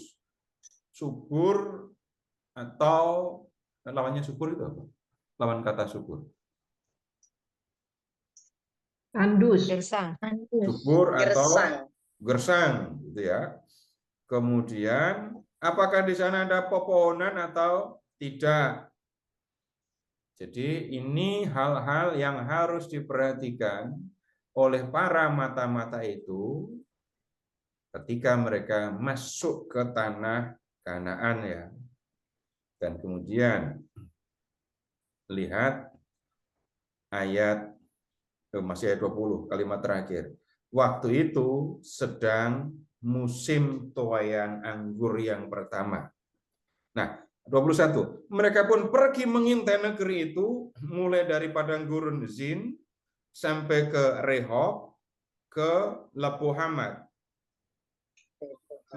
Subur atau lawannya subur itu apa? Lawan kata subur. Tandus. Subur atau gersang gitu ya. Kemudian apakah di sana ada pepohonan atau tidak? Jadi ini hal-hal yang harus diperhatikan oleh para mata-mata itu ketika mereka masuk ke tanah Kanaan ya. Dan kemudian lihat ayat masih ayat 20 kalimat terakhir. Waktu itu sedang musim tuaian anggur yang pertama. Nah, 21. Mereka pun pergi mengintai negeri itu mulai dari padang gurun Zin sampai ke Rehob ke Lepuhamad.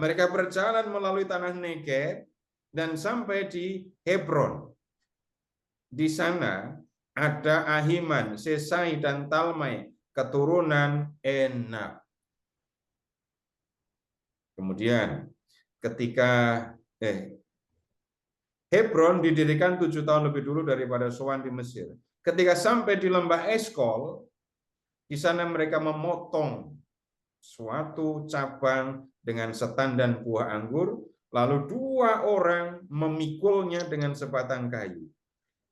Mereka berjalan melalui tanah Negeb dan sampai di Hebron. Di sana ada Ahiman, Sesai dan Talmai, keturunan Enak. Kemudian ketika Hebron didirikan 7 tahun lebih dulu daripada Soan di Mesir. Ketika sampai di lembah Eskol, di sana mereka memotong suatu cabang dengan setan dan buah anggur, lalu 2 orang memikulnya dengan sebatang kayu.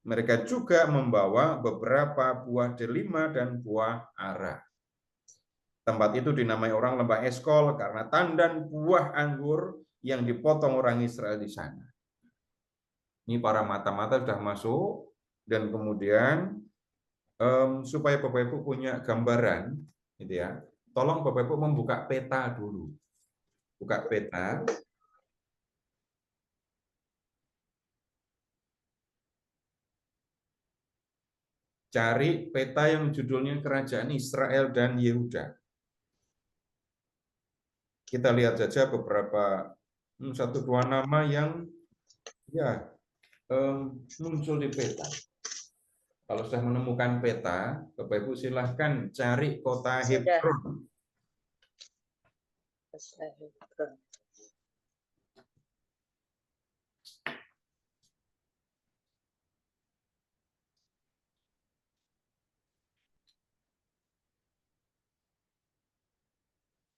Mereka juga membawa beberapa buah delima dan buah ara. Tempat itu dinamai orang lembah Eskol karena tandan buah anggur yang dipotong orang Israel di sana. Ini para mata-mata sudah masuk dan kemudian supaya Bapak Ibu punya gambaran, gitu ya. Tolong Bapak Ibu membuka peta dulu. Buka peta. Cari peta yang judulnya Kerajaan Israel dan Yehuda. Kita lihat saja beberapa 1-2 nama yang ya muncul di peta. Kalau sudah menemukan peta, Bapak Ibu silahkan cari kota Hebron.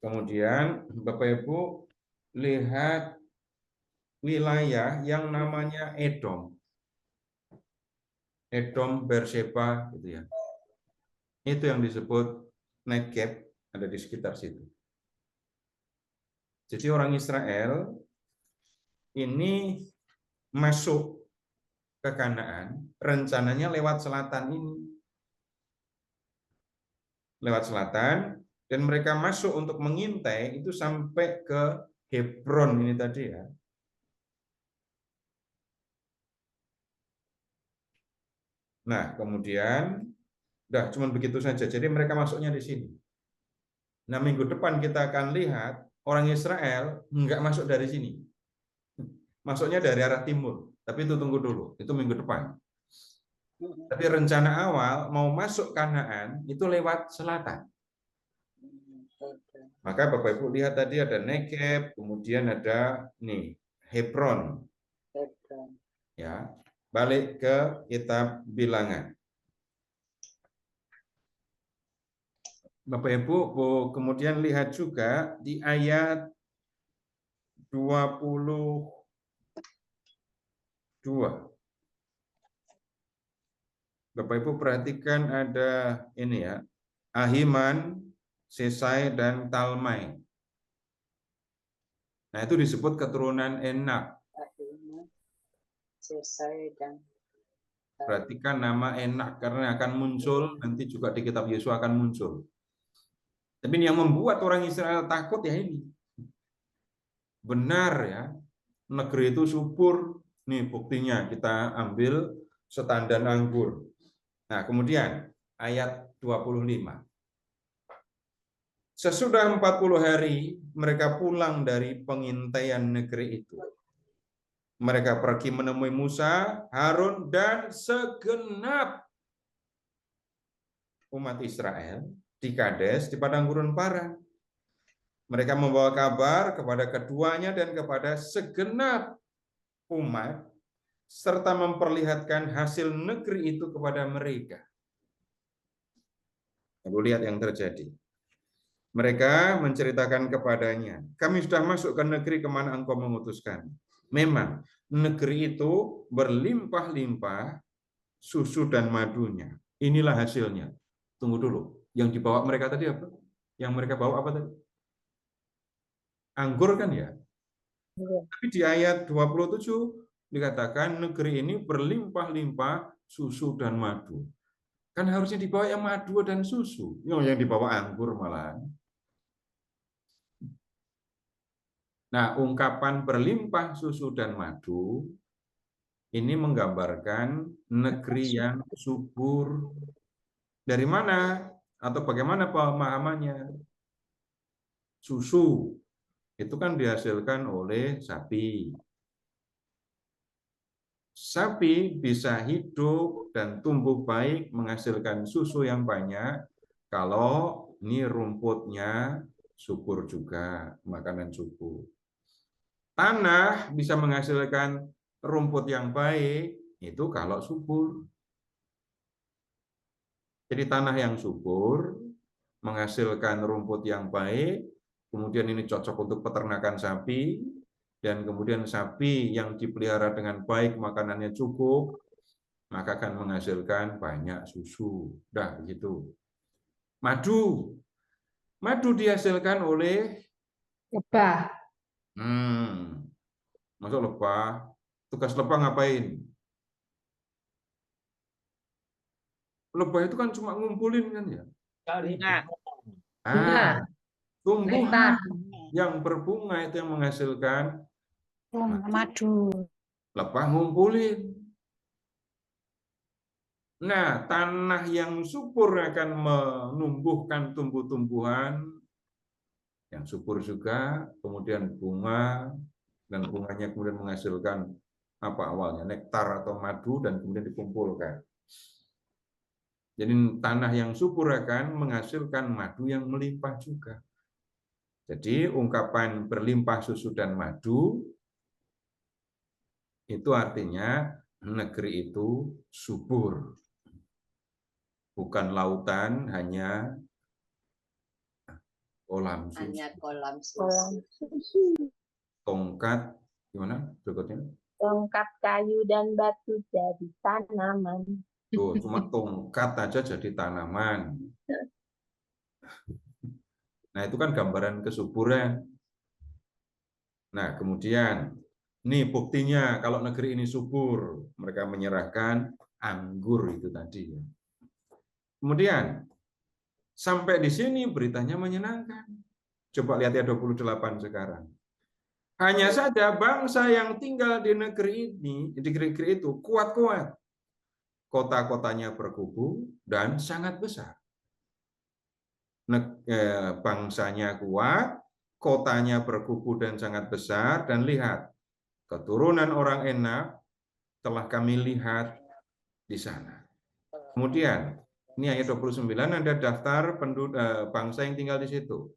Kemudian Bapak Ibu lihat wilayah yang namanya Edom. Edom, Beersheba, gitu ya. Itu yang disebut Negeb, ada di sekitar situ. Jadi orang Israel ini masuk ke Kanaan, rencananya lewat selatan ini. Lewat selatan, dan mereka masuk untuk mengintai itu sampai ke Hebron ini tadi ya. Nah, kemudian udah cuma begitu saja. Jadi mereka masuknya di sini. Nah, minggu depan kita akan lihat orang Israel nggak masuk dari sini. Masuknya dari arah timur. Tapi itu tunggu dulu. Itu minggu depan. Tapi rencana awal mau masuk Kanaan itu lewat selatan. Maka Bapak Ibu lihat tadi ada Negeb, kemudian ada nih Hebron. Ya, balik ke kitab Bilangan. Bapak Ibu kemudian lihat juga di ayat 22. Bapak Ibu perhatikan ada ini ya, Ahiman, Sesai, dan Talmai. Nah, itu disebut keturunan Enak. Sesai dan Perhatikan nama Enak karena akan muncul nanti juga di kitab Yosua akan muncul. Tapi yang membuat orang Israel takut ya ini. Benar ya, negeri itu subur. Nih buktinya kita ambil setandan anggur. Nah, kemudian ayat 25. Sesudah 40 hari mereka pulang dari pengintaian negeri itu. Mereka pergi menemui Musa, Harun, dan segenap umat Israel di Kades, di padang gurun Paran. Mereka membawa kabar kepada keduanya dan kepada segenap umat, serta memperlihatkan hasil negeri itu kepada mereka. Lalu lihat yang terjadi. Mereka menceritakan kepadanya, kami sudah masuk ke negeri kemana engkau mengutuskan. Memang negeri itu berlimpah-limpah susu dan madunya. Inilah hasilnya. Tunggu dulu. Yang dibawa mereka tadi apa? Yang mereka bawa apa tadi? Anggur kan ya? Tapi di ayat 27 dikatakan negeri ini berlimpah-limpah susu dan madu. Kan harusnya dibawa yang madu dan susu. Yang dibawa anggur malahan. Nah, ungkapan berlimpah susu dan madu ini menggambarkan negeri yang subur. Dari mana? Atau bagaimana pemahamannya? Susu itu kan dihasilkan oleh sapi. Sapi bisa hidup dan tumbuh baik menghasilkan susu yang banyak kalau ini rumputnya subur juga, makanan subur. Tanah bisa menghasilkan rumput yang baik itu kalau subur. Jadi tanah yang subur menghasilkan rumput yang baik, kemudian ini cocok untuk peternakan sapi, dan kemudian sapi yang dipelihara dengan baik makanannya cukup, maka akan menghasilkan banyak susu. Dah begitu. Madu. Madu dihasilkan oleh Lebah. Masuk lebah. Tugas lebah ngapain? Lebah itu kan cuma ngumpulin kan ya. Bunga. Tumbuhan Nektar. yang berbunga itu yang menghasilkan Madu. lebah ngumpulin. Nah, tanah yang subur akan menumbuhkan tumbuh-tumbuhan yang subur juga, kemudian bunga, dan bunganya kemudian menghasilkan apa awalnya, nektar atau madu, dan kemudian dikumpulkan. Jadi tanah yang subur akan menghasilkan madu yang melimpah juga. Jadi ungkapan berlimpah susu dan madu itu artinya negeri itu subur. Bukan lautan hanya kolam susu. Hanya kolam Kolam susu. susu. Tongkat, gimana berikutnya? Tongkat kayu dan batu jadi tanaman. Tuh, cuma tongkat aja jadi tanaman. Nah, itu kan gambaran kesuburan. Nah, kemudian, nih buktinya kalau negeri ini subur, mereka menyerahkan anggur itu tadi. Kemudian, sampai di sini beritanya menyenangkan. Coba lihat ya 28 sekarang. Hanya saja bangsa yang tinggal di negeri ini, di negeri itu kuat-kuat. Kota-kotanya berkubu dan sangat besar. Bangsanya kuat, kotanya berkubu dan sangat besar, dan lihat, keturunan orang Enak telah kami lihat di sana. Kemudian, ini ayat 29 ada daftar bangsa yang tinggal di situ.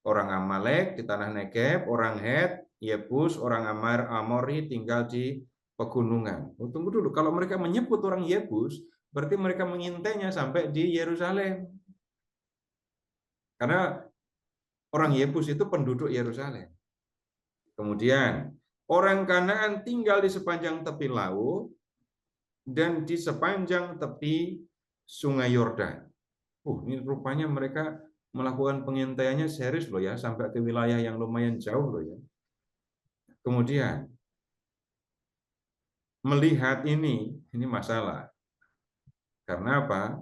Orang Amalek di tanah Negeb, orang Het, Yebus, orang Amori tinggal di pegunungan. Oh, tunggu dulu, kalau mereka menyebut orang Yebus, berarti mereka mengintainya sampai di Yerusalem. Karena orang Yebus itu penduduk Yerusalem. Kemudian, orang Kanaan tinggal di sepanjang tepi laut dan di sepanjang tepi Sungai Yordan. Ini rupanya mereka melakukan pengintaiannya serius loh ya, sampai ke wilayah yang lumayan jauh loh ya. Kemudian, melihat ini masalah. Karena apa?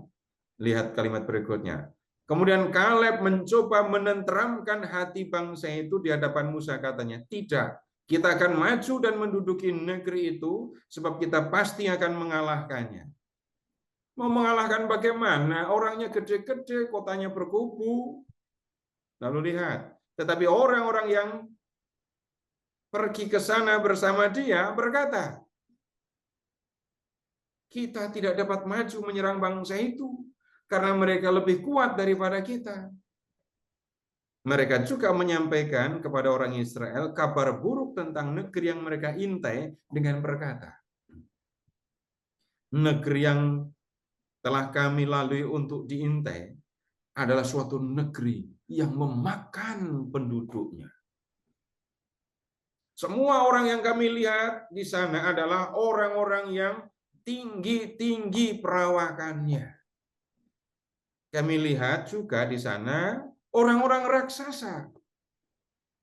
Lihat kalimat berikutnya. Kemudian Kaleb mencoba menenteramkan hati bangsa itu di hadapan Musa, katanya, tidak, kita akan maju dan menduduki negeri itu sebab kita pasti akan mengalahkannya. Mau mengalahkan bagaimana? Orangnya gede-gede, kotanya berkubu. Lalu lihat, tetapi orang-orang yang pergi ke sana bersama dia berkata, kita tidak dapat maju menyerang bangsa itu karena mereka lebih kuat daripada kita. Mereka juga menyampaikan kepada orang Israel kabar buruk tentang negeri yang mereka intai dengan berkata, negeri yang telah kami lalui untuk diintai adalah suatu negeri yang memakan penduduknya. Semua orang yang kami lihat di sana adalah orang-orang yang tinggi-tinggi perawakannya. Kami lihat juga di sana orang-orang raksasa.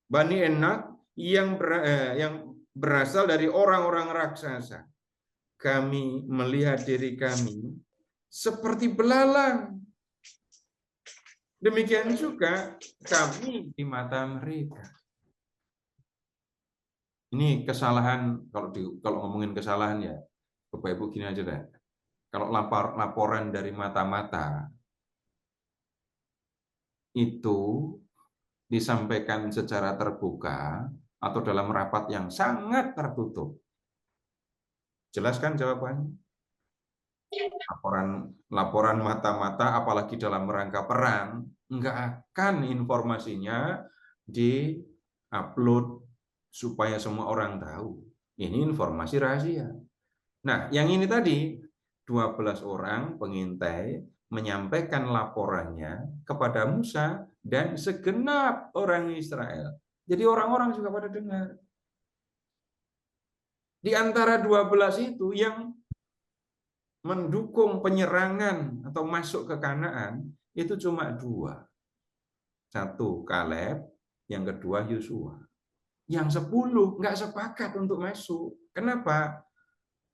Bani Enak yang berasal dari orang-orang raksasa. Kami melihat diri kami seperti belalang. Demikian juga kami di mata mereka. Ini kesalahan, kalau ngomongin kesalahan ya, Bapak Ibu gini aja deh. Kalau laporan dari mata-mata itu disampaikan secara terbuka atau dalam rapat yang sangat tertutup. Jelaskan jawabannya? Laporan mata-mata, apalagi dalam rangka perang, nggak akan informasinya di-upload supaya semua orang tahu. Ini informasi rahasia. Nah, yang ini tadi, 12 orang pengintai menyampaikan laporannya kepada Musa dan segenap orang Israel. Jadi orang-orang juga pada dengar. Di antara 12 itu yang mendukung penyerangan atau masuk ke Kanaan itu cuma 2. Satu Kaleb, yang kedua Yosua. Yang 10 nggak sepakat untuk masuk. Kenapa?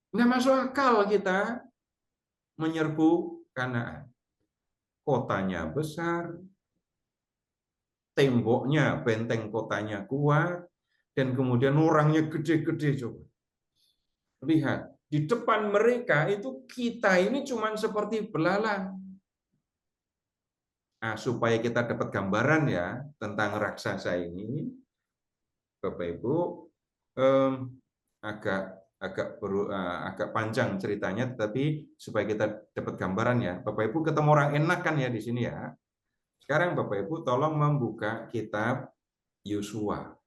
Nggak masuk akal kita menyerbu Kanaan. Kotanya besar, temboknya, benteng kotanya kuat, dan kemudian orangnya gede-gede. Coba lihat, di depan mereka itu kita ini cuma seperti belalang. Nah, supaya kita dapat gambaran ya tentang raksasa ini, Bapak Ibu, agak panjang ceritanya, tetapi supaya kita dapat gambaran ya. Bapak Ibu ketemu orang Enak kan ya di sini ya. Sekarang Bapak Ibu tolong membuka kitab Yosua.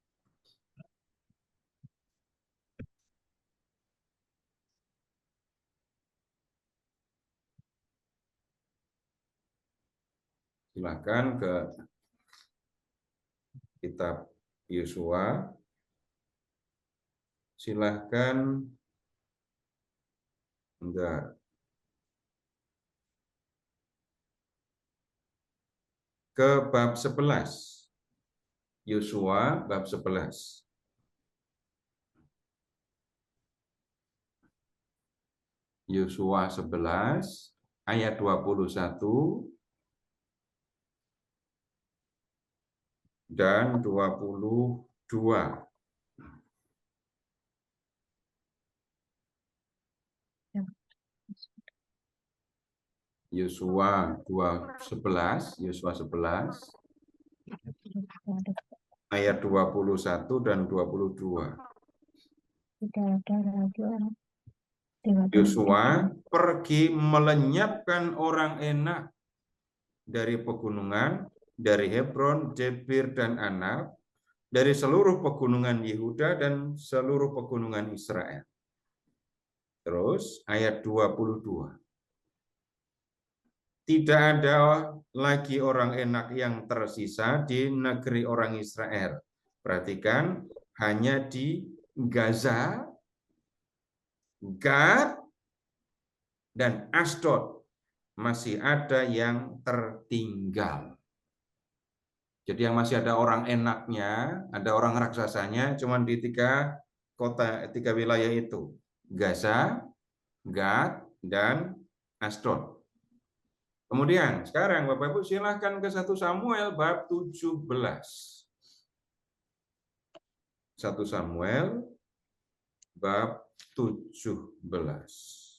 Silakan ke kitab Yosua. Silahkan. Enggak. Ke bab 11. Yosua bab 11. Yosua 11 ayat 21 dan 22. Yosua 11 ayat 21 dan 22. Yosua pergi melenyapkan orang Enak dari pegunungan, dari Hebron, Debir, dan Anab, dari seluruh pegunungan Yehuda dan seluruh pegunungan Israel. Terus ayat 22. Tidak ada lagi orang Enak yang tersisa di negeri orang Israel. Perhatikan, hanya di Gaza, Gad, dan Asdod masih ada yang tertinggal. Jadi yang masih ada orang Enaknya, ada orang raksasanya, cuma di 3 kota, 3 wilayah itu. Gaza, Gad, dan Asdod. Kemudian sekarang Bapak Ibu silahkan ke 1 Samuel bab 17. 1 Samuel bab 17.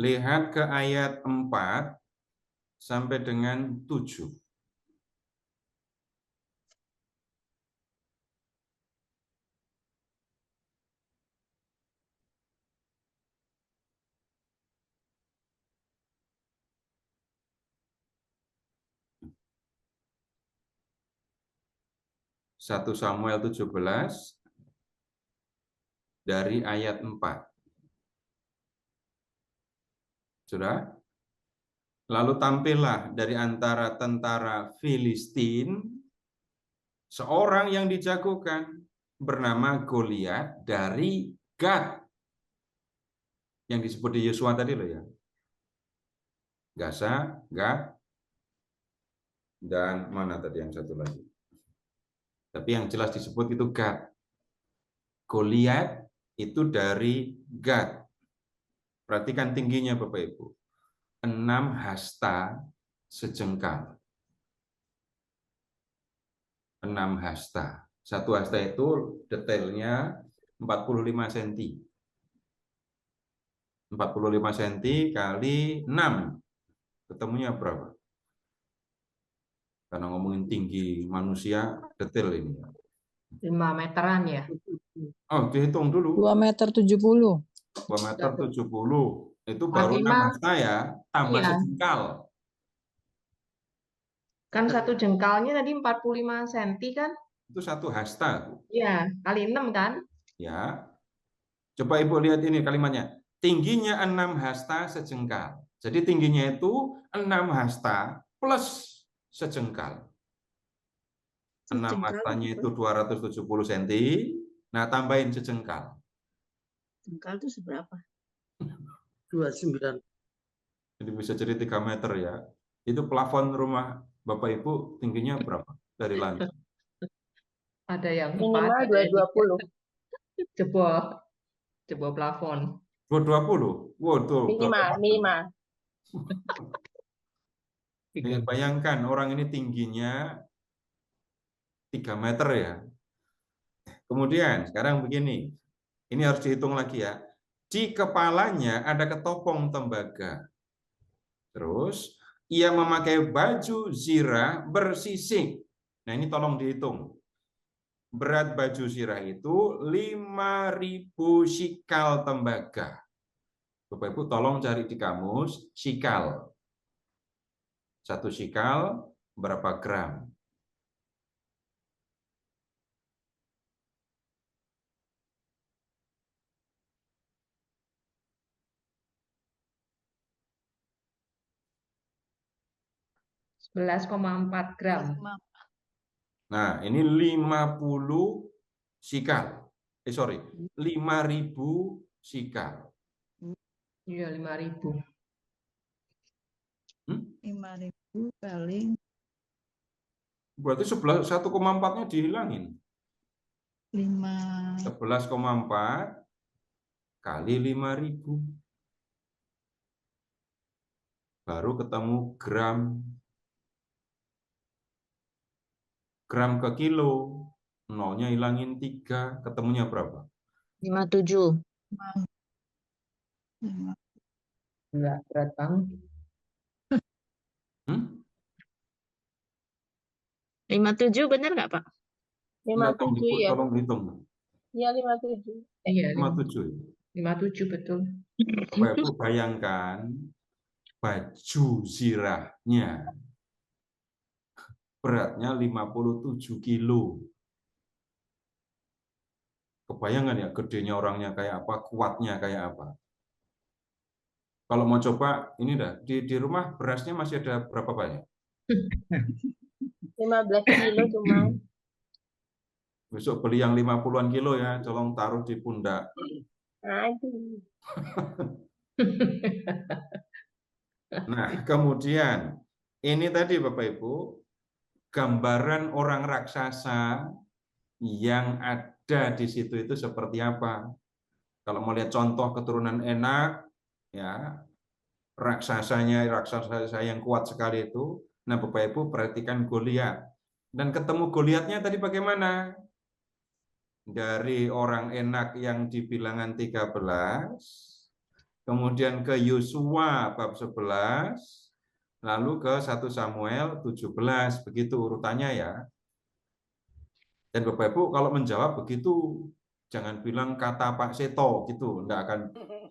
Lihat ke ayat 4 sampai dengan 7. Satu Samuel 17 dari ayat 4. Sudah? Lalu tampillah dari antara tentara Filistin seorang yang dijagokan bernama Goliat dari Gad. Yang disebut di Yosua tadi loh ya. Gaza, Gad, dan mana tadi yang satu lagi? Tapi yang jelas disebut itu Gad. Goliat itu dari Gad. Perhatikan tingginya Bapak Ibu. 6 hasta sejengkal. 6 hasta. 1 hasta itu detailnya 45 cm. 45 cm kali 6. Ketemunya berapa? Karena ngomongin tinggi manusia, detail ini. 5 meteran ya? Oh, dihitung dulu. 2,70 meter. 2,70 meter. Itu baru 6 hasta ya, tambah Iya. sejengkal. Kan 1 jengkalnya tadi 45 cm kan? Itu 1 hasta. Iya, kali 6 kan? Ya. Coba Ibu lihat ini kalimatnya. Tingginya 6 hasta sejengkal. Jadi tingginya itu 6 hasta plus sejengkal. 6 hastanya itu 270 cm. Nah, tambahin sejengkal. Jengkal itu seberapa? 29. Jadi bisa jadi 3 meter ya. Itu plafon rumah Bapak Ibu tingginya berapa dari lantai? Ada yang 4, Minimal ada yang 220. jebol plafon. 220? Waduh. Minimal. Bayangkan orang ini tingginya 3 meter ya. Kemudian sekarang begini. Ini harus dihitung lagi ya. Di kepalanya ada ketopong tembaga. Terus ia memakai baju zirah bersisik. Nah ini tolong dihitung. Berat baju zirah itu 5.000 sikal tembaga. Bapak Ibu tolong cari di kamus sikal. 1 sikal berapa gram? 11,4 gram. Nah, ini 50 sikal. Sorry, 5.000 sikal. Iya, 5.000. 5.000 kali Berarti 1,4-nya dihilangin. 5. 11,4 kali 5.000. Baru ketemu gram. Gram ke kilo. Nolnya hilangin 3. Ketemunya berapa? 57. Enggak, berat banget. 57 benar nggak, Pak? Enggak, 57 ya. tolong hitung. Iya 57. Iya, 57. 57 betul. Bapak Ibu bayangkan baju zirahnya beratnya 57 kilo. Kebayangan ya gedenya orangnya kayak apa, kuatnya kayak apa. Kalau mau coba, ini dah di rumah berasnya masih ada berapa banyak? 15 kilo cuma. Besok beli yang 50-an kilo ya, tolong taruh di pundak. Aduh. Nah, kemudian ini tadi Bapak Ibu, gambaran orang raksasa yang ada di situ itu seperti apa. Kalau mau lihat contoh keturunan Enak, ya raksasa yang kuat sekali itu. Nah, Bapak Ibu perhatikan Goliat. Dan ketemu Goliatnya tadi bagaimana? Dari orang Enak yang di bilangan 13, kemudian ke Yosua bab 11, lalu ke 1 Samuel 17, begitu urutannya ya. Dan Bapak Ibu kalau menjawab begitu, jangan bilang kata Pak Seto gitu, enggak akan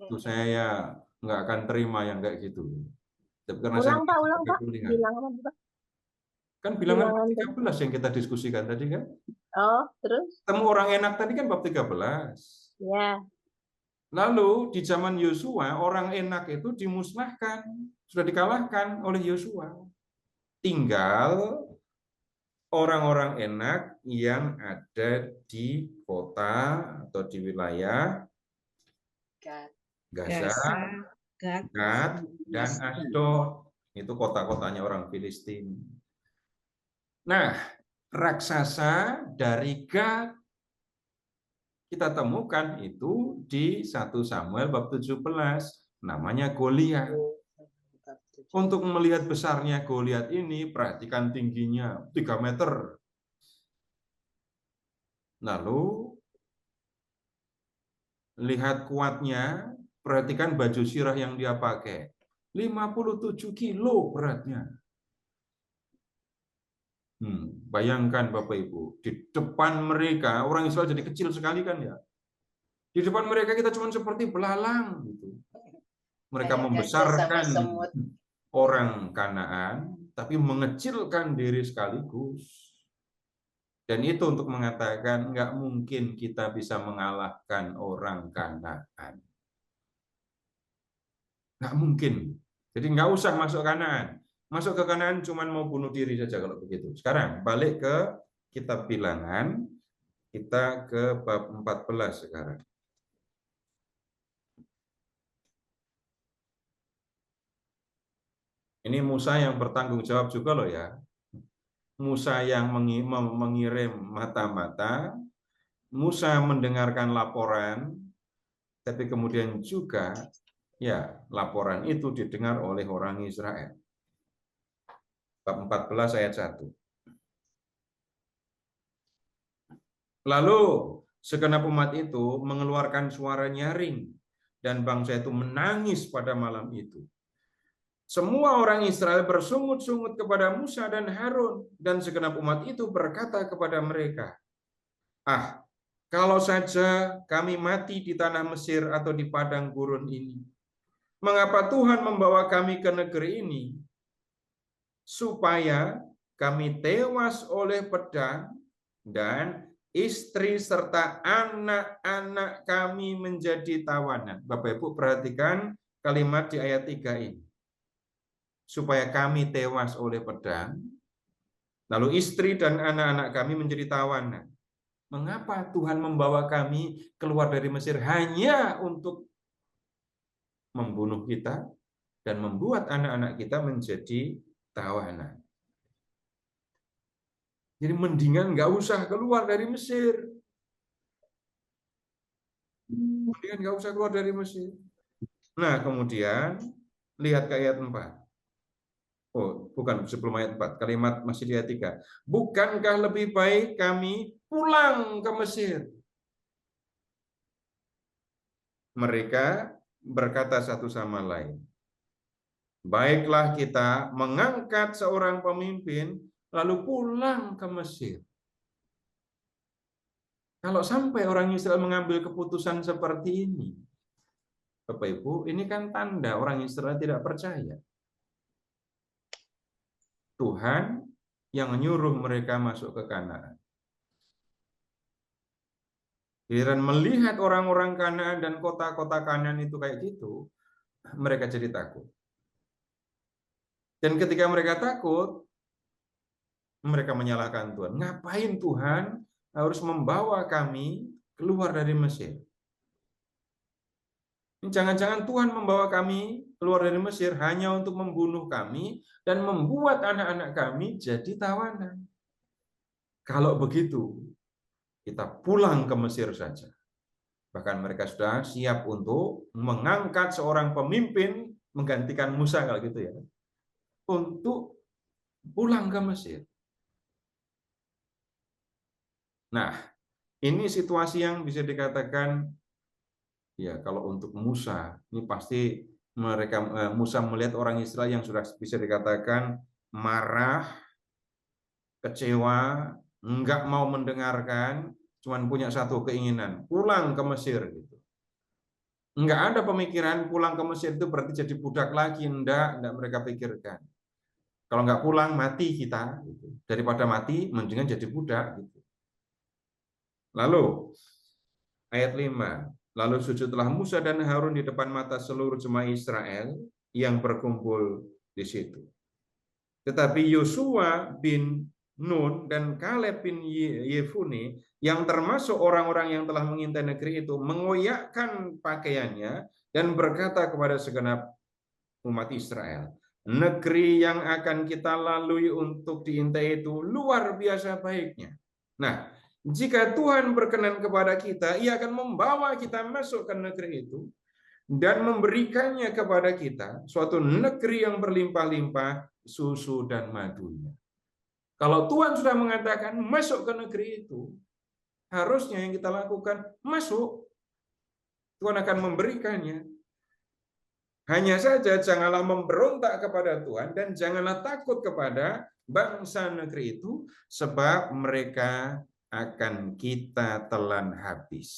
itu saya enggak akan terima yang kayak gitu. Tapi karena Ulang Pak, pakai Pak. tulisan. Bilang apa Pak? Kan bilangan Bilangan 13 yang kita diskusikan tadi kan. Oh, terus? Temu orang Enak tadi kan bab 13. Ya. Lalu di zaman Yosua orang Enak itu dimusnahkan, sudah dikalahkan oleh Yosua. Tinggal orang-orang Enak yang ada di kota atau di wilayah Gaza, Gad, dan Asdod. Itu kota-kotanya orang Filistin. Nah, raksasa dari Gad kita temukan itu di 1 Samuel bab 17, namanya Goliat. Untuk melihat besarnya Goliat ini, perhatikan tingginya 3 meter. Lalu lihat kuatnya, perhatikan baju sirah yang dia pakai. 57 kilo beratnya. Bayangkan Bapak Ibu, di depan mereka, orang Israel jadi kecil sekali kan ya. Di depan mereka kita cuma seperti belalang gitu. Mereka membesarkan orang Kanaan, tapi mengecilkan diri sekaligus. Dan itu untuk mengatakan nggak mungkin kita bisa mengalahkan orang Kanaan. Nggak mungkin. Jadi nggak usah masuk Kanaan. Masuk ke Kanaan cuma mau bunuh diri saja kalau begitu. Sekarang balik ke kitab Bilangan, kita ke bab 14 sekarang. Ini Musa yang bertanggung jawab juga loh ya. Musa yang mengirim mata-mata, Musa mendengarkan laporan, tapi kemudian juga ya laporan itu didengar oleh orang Israel. Bab 14 ayat 1. Lalu segenap umat itu mengeluarkan suara nyaring dan bangsa itu menangis pada malam itu. Semua orang Israel bersungut-sungut kepada Musa dan Harun, dan segenap umat itu berkata kepada mereka, "Ah, kalau saja kami mati di tanah Mesir atau di padang gurun ini. Mengapa Tuhan membawa kami ke negeri ini? Supaya kami tewas oleh pedang dan istri serta anak-anak kami menjadi tawanan." Bapak Ibu perhatikan kalimat di ayat 3 ini. supaya kami tewas oleh pedang, lalu istri dan anak-anak kami menjadi tawanan. Mengapa Tuhan membawa kami keluar dari Mesir hanya untuk membunuh kita dan membuat anak-anak kita menjadi tawanan? Jadi mendingan nggak usah keluar dari Mesir. Mendingan nggak usah keluar dari Mesir. Nah, kemudian lihat ke ayat 4. Oh, bukan sebelum ayat 4. Kalimat masih di ayat 3. Bukankah lebih baik kami pulang ke Mesir? Mereka berkata satu sama lain, baiklah kita mengangkat seorang pemimpin lalu pulang ke Mesir. Kalau sampai orang Israel mengambil keputusan seperti ini, Bapak Ibu, ini kan tanda orang Israel tidak percaya. Tuhan yang nyuruh mereka masuk ke Kanaan. Giliran melihat orang-orang Kanaan dan kota-kota Kanaan itu kayak gitu, mereka jadi takut. Dan ketika mereka takut, mereka menyalahkan Tuhan. Ngapain Tuhan harus membawa kami keluar dari Mesir? Jangan-jangan Tuhan membawa kami keluar dari Mesir hanya untuk membunuh kami dan membuat anak-anak kami jadi tawanan. Kalau begitu, kita pulang ke Mesir saja. Bahkan mereka sudah siap untuk mengangkat seorang pemimpin menggantikan Musa kalau gitu ya, untuk pulang ke Mesir. Nah, ini situasi yang bisa dikatakan ya kalau untuk Musa ini pasti Musa melihat orang Israel yang sudah bisa dikatakan marah, kecewa, enggak mau mendengarkan, cuman punya satu keinginan, pulang ke Mesir gitu. Enggak ada pemikiran pulang ke Mesir itu berarti jadi budak lagi, enggak mereka pikirkan. Kalau enggak pulang mati kita gitu. Daripada mati mendingan jadi budak gitu. Lalu ayat 5, lalu sujudlah Musa dan Harun di depan mata seluruh jemaah Israel yang berkumpul di situ. Tetapi Yosua bin Nun dan Kaleb bin Yefune yang termasuk orang-orang yang telah mengintai negeri itu mengoyakkan pakaiannya dan berkata kepada segenap umat Israel, negeri yang akan kita lalui untuk diintai itu luar biasa baiknya. Nah, jika Tuhan berkenan kepada kita, Ia akan membawa kita masuk ke negeri itu dan memberikannya kepada kita suatu negeri yang berlimpah-limpah susu dan madunya. Kalau Tuhan sudah mengatakan masuk ke negeri itu, harusnya yang kita lakukan masuk. Tuhan akan memberikannya. Hanya saja janganlah memberontak kepada Tuhan dan janganlah takut kepada bangsa negeri itu, sebab mereka akan kita telan habis.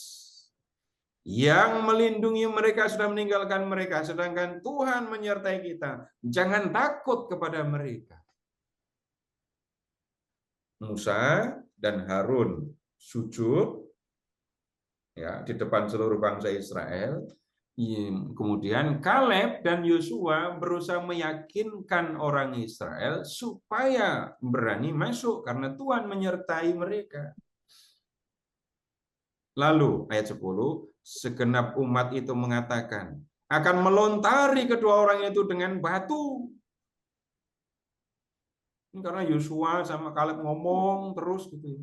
Yang melindungi mereka sudah meninggalkan mereka, sedangkan Tuhan menyertai kita. Jangan takut kepada mereka. Musa dan Harun sujud ya di depan seluruh bangsa Israel. Kemudian Kaleb dan Yosua berusaha meyakinkan orang Israel supaya berani masuk karena Tuhan menyertai mereka. Lalu ayat 10, segenap umat itu mengatakan akan melontari kedua orang itu dengan batu. Karena Yosua sama Kaleb ngomong terus gitu.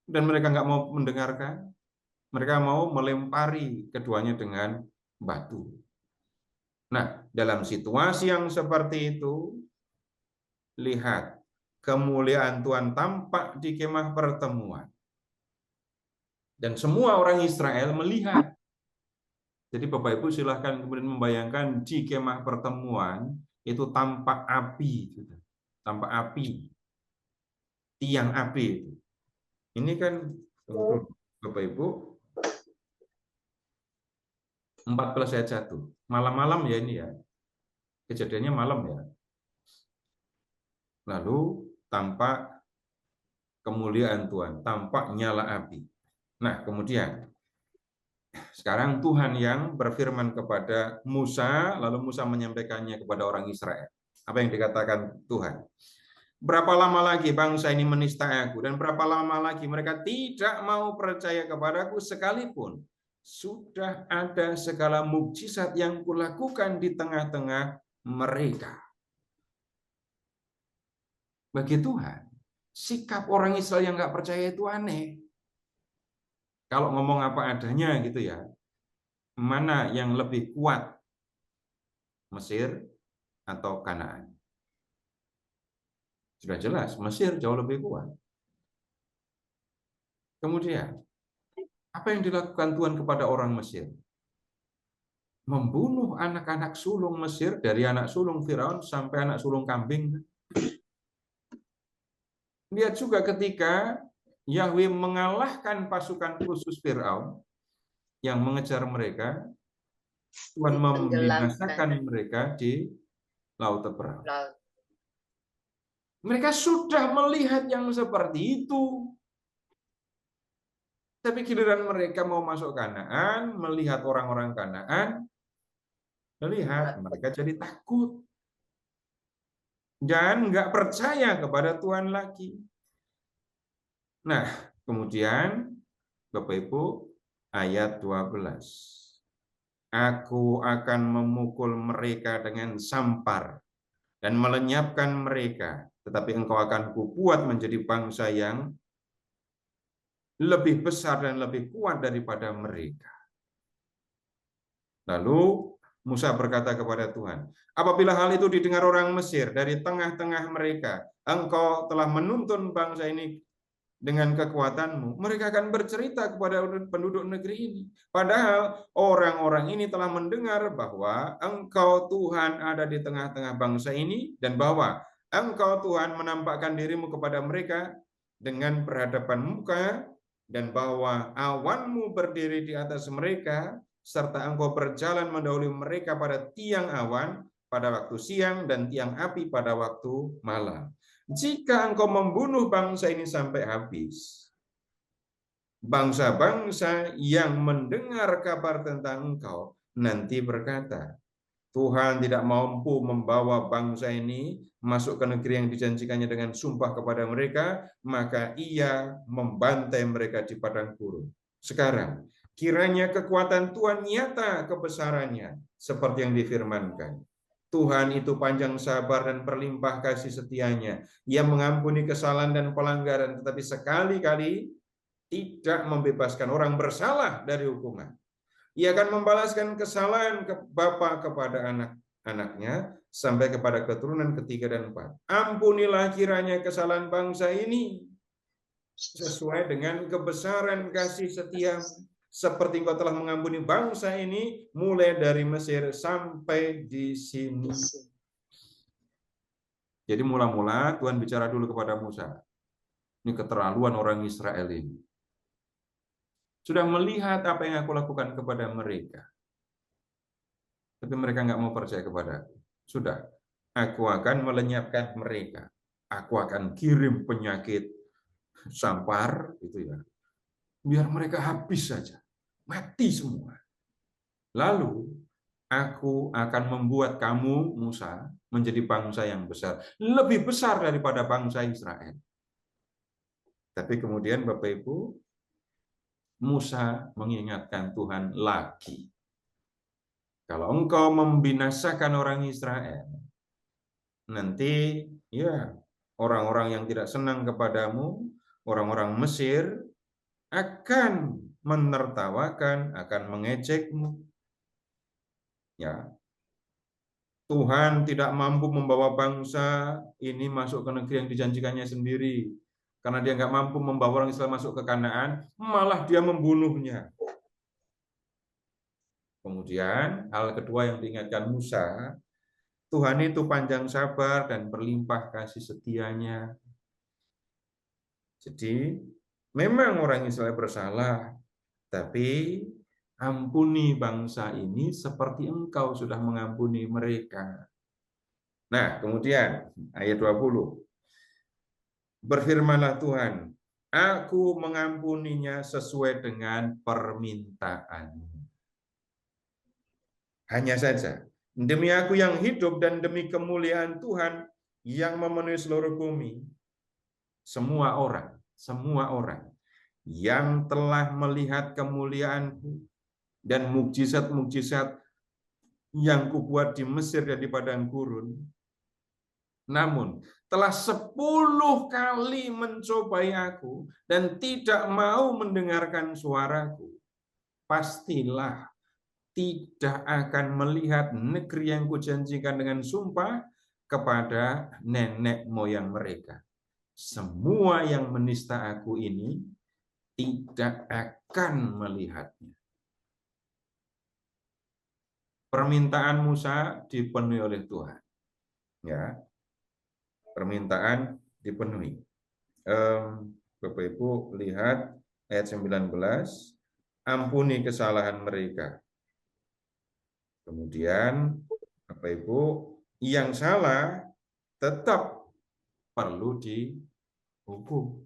Dan mereka nggak mau mendengarkan. Mereka mau melempari keduanya dengan batu. Nah, dalam situasi yang seperti itu, lihat kemuliaan Tuhan tampak di kemah pertemuan. Dan semua orang Israel melihat. Jadi Bapak Ibu silahkan kemudian membayangkan di kemah pertemuan itu tampak api, tampak api, tiang api. Ini kan Bapak Ibu 14 ayat 1. Malam-malam ya ini ya. Kejadiannya malam ya. Lalu tampak kemuliaan Tuhan, tampak nyala api. Nah, kemudian Sekarang Tuhan yang berfirman kepada Musa, lalu Musa menyampaikannya kepada orang Israel. Apa yang dikatakan Tuhan? Berapa lama lagi bangsa ini menista aku, dan berapa lama lagi mereka tidak mau percaya kepadaku sekalipun sudah ada segala mukjizat yang kulakukan di tengah-tengah mereka. Bagi Tuhan, sikap orang Israel yang nggak percaya itu aneh. Kalau ngomong apa adanya gitu ya, mana yang lebih kuat, Mesir atau Kanaan? Sudah jelas, Mesir jauh lebih kuat. Kemudian, apa yang dilakukan Tuhan kepada orang Mesir? Membunuh anak-anak sulung Mesir, dari anak sulung Firaun sampai anak sulung kambing. Lihat juga ketika Yahweh mengalahkan pasukan khusus Firaun yang mengejar mereka, Tuhan membinasakan mereka di Laut Teberau. Mereka sudah melihat yang seperti itu. Tapi giliran mereka mau masuk Kanaan, melihat orang-orang Kanaan, melihat mereka jadi takut. Dan nggak percaya kepada Tuhan lagi. Nah, kemudian Bapak Ibu, ayat 12. Aku akan memukul mereka dengan sampar dan melenyapkan mereka, tetapi engkau akan kubuat menjadi bangsa yang lebih besar dan lebih kuat daripada mereka. Lalu Musa berkata kepada Tuhan, apabila hal itu didengar orang Mesir dari tengah-tengah mereka, engkau telah menuntun bangsa ini dengan kekuatanmu, mereka akan bercerita kepada penduduk negeri ini. Padahal orang-orang ini telah mendengar bahwa engkau Tuhan ada di tengah-tengah bangsa ini, dan bahwa engkau Tuhan menampakkan dirimu kepada mereka dengan berhadapan muka, dan bahwa awanmu berdiri di atas mereka, serta engkau berjalan mendahului mereka pada tiang awan pada waktu siang dan tiang api pada waktu malam. Jika engkau membunuh bangsa ini sampai habis, bangsa-bangsa yang mendengar kabar tentang engkau nanti berkata, Tuhan tidak mampu membawa bangsa ini masuk ke negeri yang dijanjikannya dengan sumpah kepada mereka, maka ia membantai mereka di padang gurun. Sekarang, kiranya kekuatan Tuhan nyata kebesarannya, seperti yang difirmankan. Tuhan itu panjang sabar dan berlimpah kasih setianya. Ia mengampuni kesalahan dan pelanggaran, tetapi sekali-kali tidak membebaskan orang bersalah dari hukuman. Ia akan membalaskan kesalahan bapa kepada anak-anaknya sampai kepada keturunan ketiga dan empat. Ampunilah kiranya kesalahan bangsa ini sesuai dengan kebesaran kasih setia, seperti engkau telah mengampuni bangsa ini mulai dari Mesir sampai di sini. Jadi mula-mula Tuhan bicara dulu kepada Musa. Ini keterlaluan orang Israel ini. Sudah melihat apa yang aku lakukan kepada mereka. Tapi mereka nggak mau percaya kepadaku. Sudah, aku akan melenyapkan mereka. Aku akan kirim penyakit sampar, itu ya. Biar mereka habis saja. Mati semua. Lalu, aku akan membuat kamu, Musa, menjadi bangsa yang besar. Lebih besar daripada bangsa Israel. Tapi kemudian Bapak Ibu, Musa mengingatkan Tuhan lagi. Kalau engkau membinasakan orang Israel, nanti ya orang-orang yang tidak senang kepadamu, orang-orang Mesir akan menertawakan, akan mengejekmu. Ya. Tuhan tidak mampu membawa bangsa ini masuk ke negeri yang dijanjikannya sendiri. Karena dia nggak mampu membawa orang Israel masuk ke Kanaan, malah dia membunuhnya. Kemudian hal kedua yang diingatkan Musa, Tuhan itu panjang sabar dan berlimpah kasih setianya. Jadi memang orang Israel bersalah, tapi ampuni bangsa ini seperti engkau sudah mengampuni mereka. Nah, kemudian ayat 20. Berfirmanlah Tuhan, aku mengampuninya sesuai dengan permintaan. Hanya saja, demi aku yang hidup dan demi kemuliaan Tuhan yang memenuhi seluruh bumi, semua orang yang telah melihat kemuliaanku dan mukjizat-mukjizat yang kubuat di Mesir dan di padang gurun, namun telah 10 kali mencobai aku dan tidak mau mendengarkan suaraku, pastilah tidak akan melihat negeri yang kujanjikan dengan sumpah kepada nenek moyang mereka. Semua yang menista aku ini tidak akan melihatnya. Permintaan Musa dipenuhi oleh Tuhan. Ya, permintaan dipenuhi. Bapak Ibu lihat ayat 19, ampuni kesalahan mereka. Kemudian Bapak Ibu, yang salah tetap perlu dihukum.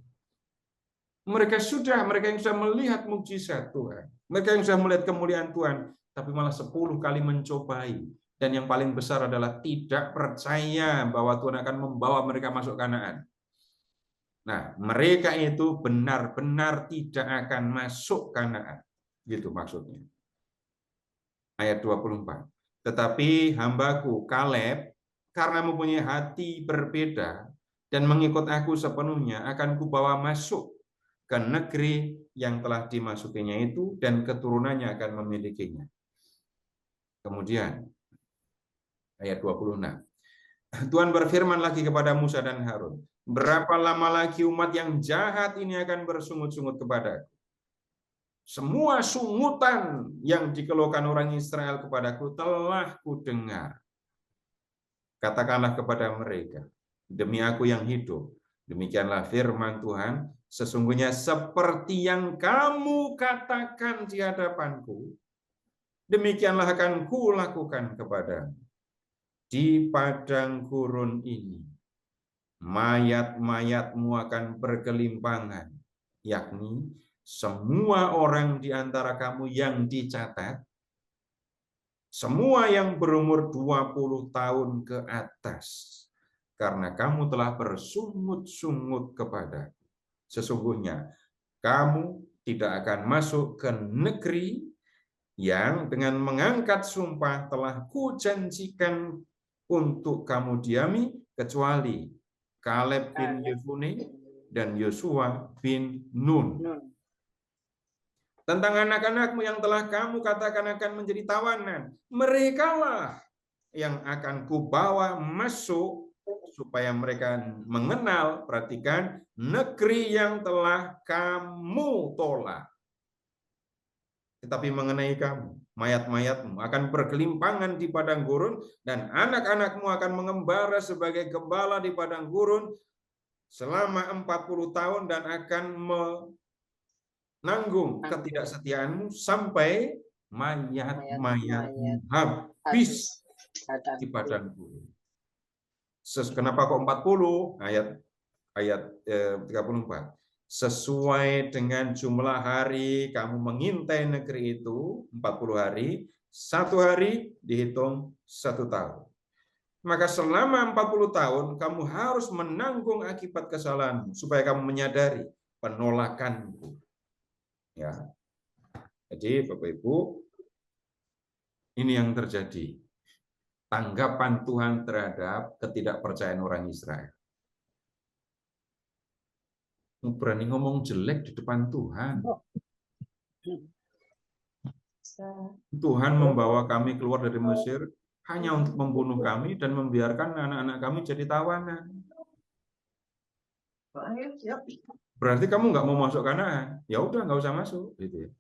Mereka yang sudah melihat mukjizat Tuhan, mereka yang sudah melihat kemuliaan Tuhan, tapi malah 10 kali mencobai. Dan yang paling besar adalah tidak percaya bahwa Tuhan akan membawa mereka masuk Kanaan. Nah, mereka itu benar-benar tidak akan masuk Kanaan. Gitu maksudnya. Ayat 24. Tetapi hambaku Kaleb, karena mempunyai hati berbeda dan mengikut aku sepenuhnya, akan kubawa masuk ke negeri yang telah dimasukinya itu, dan keturunannya akan memilikinya. Kemudian, ayat 26. Tuhan berfirman lagi kepada Musa dan Harun, berapa lama lagi umat yang jahat ini akan bersungut-sungut kepadaku? Semua sungutan yang dikeluhkan orang Israel kepadaku telah kudengar. Katakanlah kepada mereka, demi aku yang hidup, demikianlah firman Tuhan, sesungguhnya seperti yang kamu katakan di hadapanku, demikianlah akan kulakukan kepadamu. Di padang gurun ini, mayat-mayatmu akan bergelimpangan, yakni semua orang di antara kamu yang dicatat, semua yang berumur 20 tahun ke atas, karena kamu telah bersungut-sungut kepadaku. Sesungguhnya kamu tidak akan masuk ke negeri yang dengan mengangkat sumpah telah kujanjikan untuk kamu diami, kecuali Kaleb bin Yefune dan Yosua bin Nun. Tentang anak-anakmu yang telah kamu katakan akan menjadi tawanan, merekalah yang akan kubawa masuk supaya mereka mengenal, perhatikan, negeri yang telah kamu tolak. Tetapi mengenai kamu, mayat-mayatmu akan bergelimpangan di padang gurun, dan anak-anakmu akan mengembara sebagai gembala di padang gurun selama 40 tahun dan akan menanggung ketidaksetiaanmu sampai mayat-mayatmu habis di padang gurun. Kenapa kok 40? Ayat 34. Sesuai dengan jumlah hari kamu mengintai negeri itu, 40 hari, 1 hari dihitung 1 tahun. Maka selama 40 tahun kamu harus menanggung akibat kesalahanmu, supaya kamu menyadari penolakanku. Ya. Jadi Bapak Ibu, ini yang terjadi. Tanggapan Tuhan terhadap ketidakpercayaan orang Israel. Berani ngomong jelek di depan Tuhan. Tuhan membawa kami keluar dari Mesir hanya untuk membunuh kami dan membiarkan anak-anak kami jadi tawanan. Berarti kamu nggak mau masuk Kanaan? Ya udah, nggak usah masuk, gitu ya.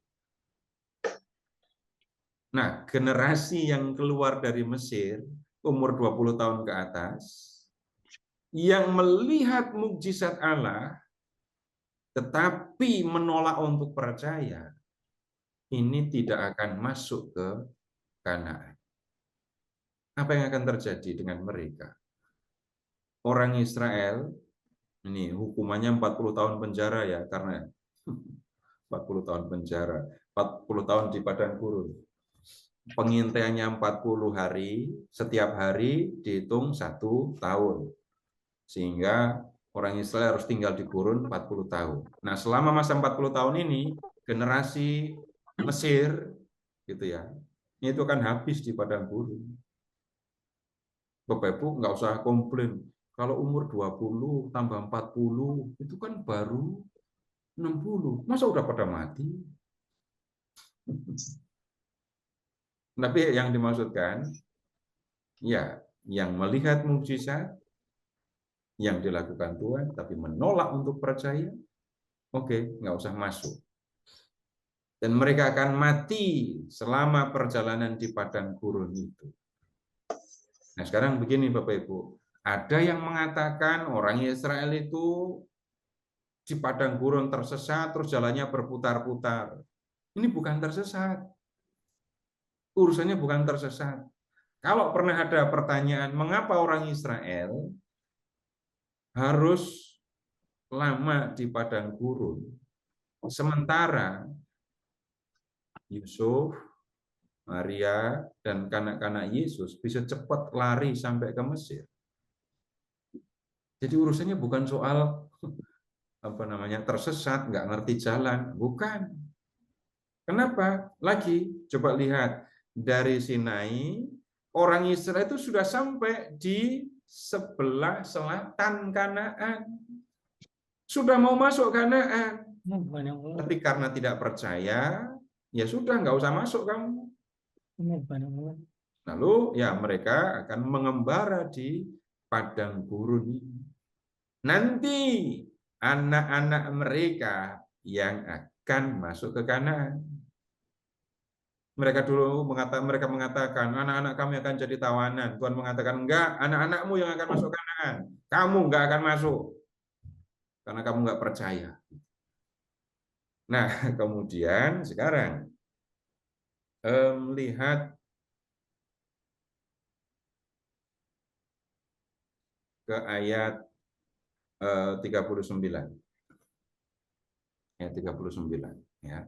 Nah, generasi yang keluar dari Mesir umur 20 tahun ke atas yang melihat mukjizat Allah tetapi menolak untuk percaya, ini tidak akan masuk ke Kanaan. Apa yang akan terjadi dengan mereka? Orang Israel, ini hukumannya 40 tahun penjara ya, karena 40 tahun penjara, 40 tahun di padang gurun. pengintaiannya 40 hari, setiap hari dihitung 1 tahun. Sehingga orang Israel harus tinggal di gurun 40 tahun. Nah, selama masa 40 tahun ini, generasi Mesir, gitu ya, itu akan habis di padang gurun. Bapak Ibu nggak usah komplain. Kalau umur 20 tambah 40, itu kan baru 60. Masa udah pada mati? Tapi yang dimaksudkan, ya, yang melihat mukjizat yang dilakukan Tuhan, tapi menolak untuk percaya, oke, nggak usah masuk. Dan mereka akan mati selama perjalanan di padang gurun itu. Nah, sekarang begini Bapak Ibu, ada yang mengatakan orang Israel itu di padang gurun tersesat, terus jalannya berputar-putar. Ini bukan tersesat. Urusannya bukan tersesat. Kalau pernah ada pertanyaan, mengapa orang Israel harus lama di padang gurun, sementara Yusuf, Maria, dan kanak-kanak Yesus bisa cepat lari sampai ke Mesir? Jadi urusannya bukan soal tersesat, nggak ngerti jalan, bukan. Kenapa? Lagi, coba lihat. Dari Sinai, orang Israel itu sudah sampai di sebelah selatan Kanaan. Sudah mau masuk Kanaan. Tapi karena tidak percaya, ya sudah, nggak usah masuk kamu. Lalu ya mereka akan mengembara di padang gurun ini. Nanti anak-anak mereka yang akan masuk ke Kanaan. Mereka mengatakan, anak-anak kami akan jadi tawanan. Tuhan mengatakan, enggak, anak-anakmu yang akan masuk Kanaan. Kamu enggak akan masuk. Karena kamu enggak percaya. Nah, kemudian sekarang, lihat ke ayat 39. Ayat 39. Ya.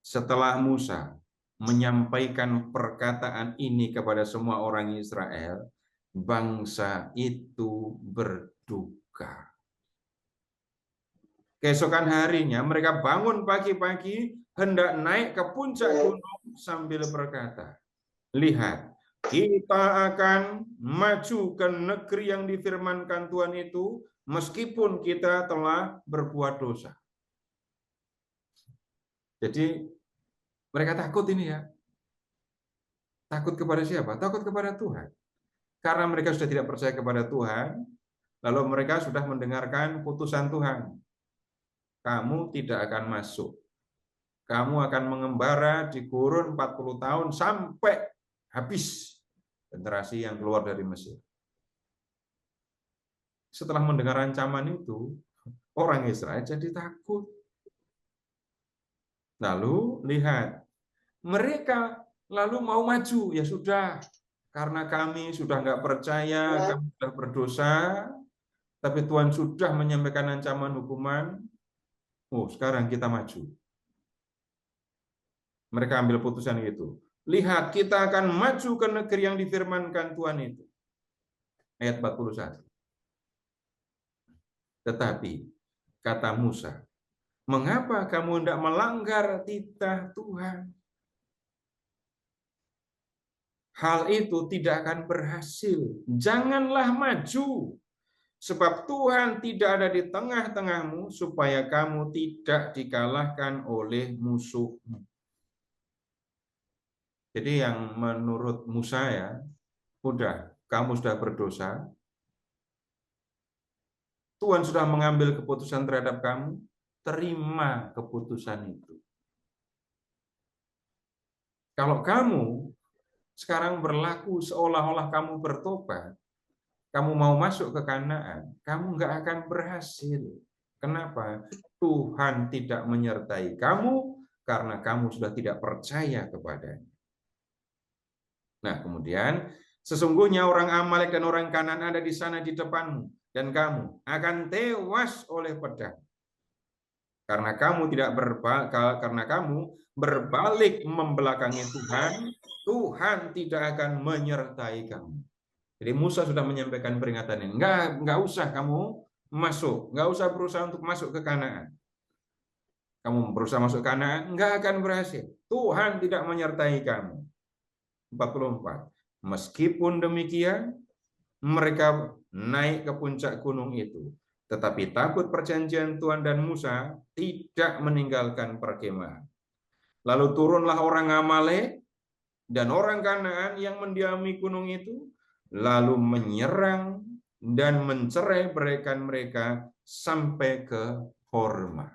Setelah Musa menyampaikan perkataan ini kepada semua orang Israel, bangsa itu berduka. Keesokan harinya mereka bangun pagi-pagi, hendak naik ke puncak gunung sambil berkata, lihat, kita akan maju ke negeri yang difirmankan Tuhan itu, meskipun kita telah berbuat dosa. Jadi mereka takut ini ya. Takut kepada siapa? Takut kepada Tuhan. Karena mereka sudah tidak percaya kepada Tuhan, lalu mereka sudah mendengarkan putusan Tuhan. Kamu tidak akan masuk. Kamu akan mengembara di gurun 40 tahun sampai habis generasi yang keluar dari Mesir. Setelah mendengar ancaman itu, orang Israel jadi takut. Lalu lihat, mereka lalu mau maju, ya sudah, karena kami sudah nggak percaya, kami sudah berdosa, tapi Tuhan sudah menyampaikan ancaman hukuman, sekarang kita maju. Mereka ambil putusan itu. Lihat, kita akan maju ke negeri yang difirmankan Tuhan itu. Ayat 41. Tetapi, kata Musa, mengapa kamu hendak melanggar titah Tuhan? Hal itu tidak akan berhasil. Janganlah maju, sebab Tuhan tidak ada di tengah-tengahmu, supaya kamu tidak dikalahkan oleh musuhmu. Jadi yang menurut Musa ya, kamu sudah berdosa, Tuhan sudah mengambil keputusan terhadap kamu, terima keputusan itu. Kalau kamu sekarang berlaku seolah-olah kamu bertobat, kamu mau masuk ke Kanaan, kamu nggak akan berhasil. Kenapa? Tuhan tidak menyertai kamu karena kamu sudah tidak percaya kepadanya. Nah, kemudian sesungguhnya orang Amalek dan orang Kanaan ada di sana di depanmu, dan kamu akan tewas oleh pedang. Karena kamu berbalik membelakangi Tuhan, Tuhan tidak akan menyertai kamu. Jadi Musa sudah menyampaikan peringatan ini. Enggak usah kamu masuk, enggak usah berusaha untuk masuk ke Kanaan. Kamu berusaha masuk ke Kanaan, enggak akan berhasil. Tuhan tidak menyertai kamu. 44. Meskipun demikian, mereka naik ke puncak gunung itu. Tetapi takut perjanjian Tuhan dan Musa tidak meninggalkan perkemahan. Lalu turunlah orang Amalek dan orang Kanaan yang mendiami gunung itu, lalu menyerang dan mencerai-beraikan mereka sampai ke Horma.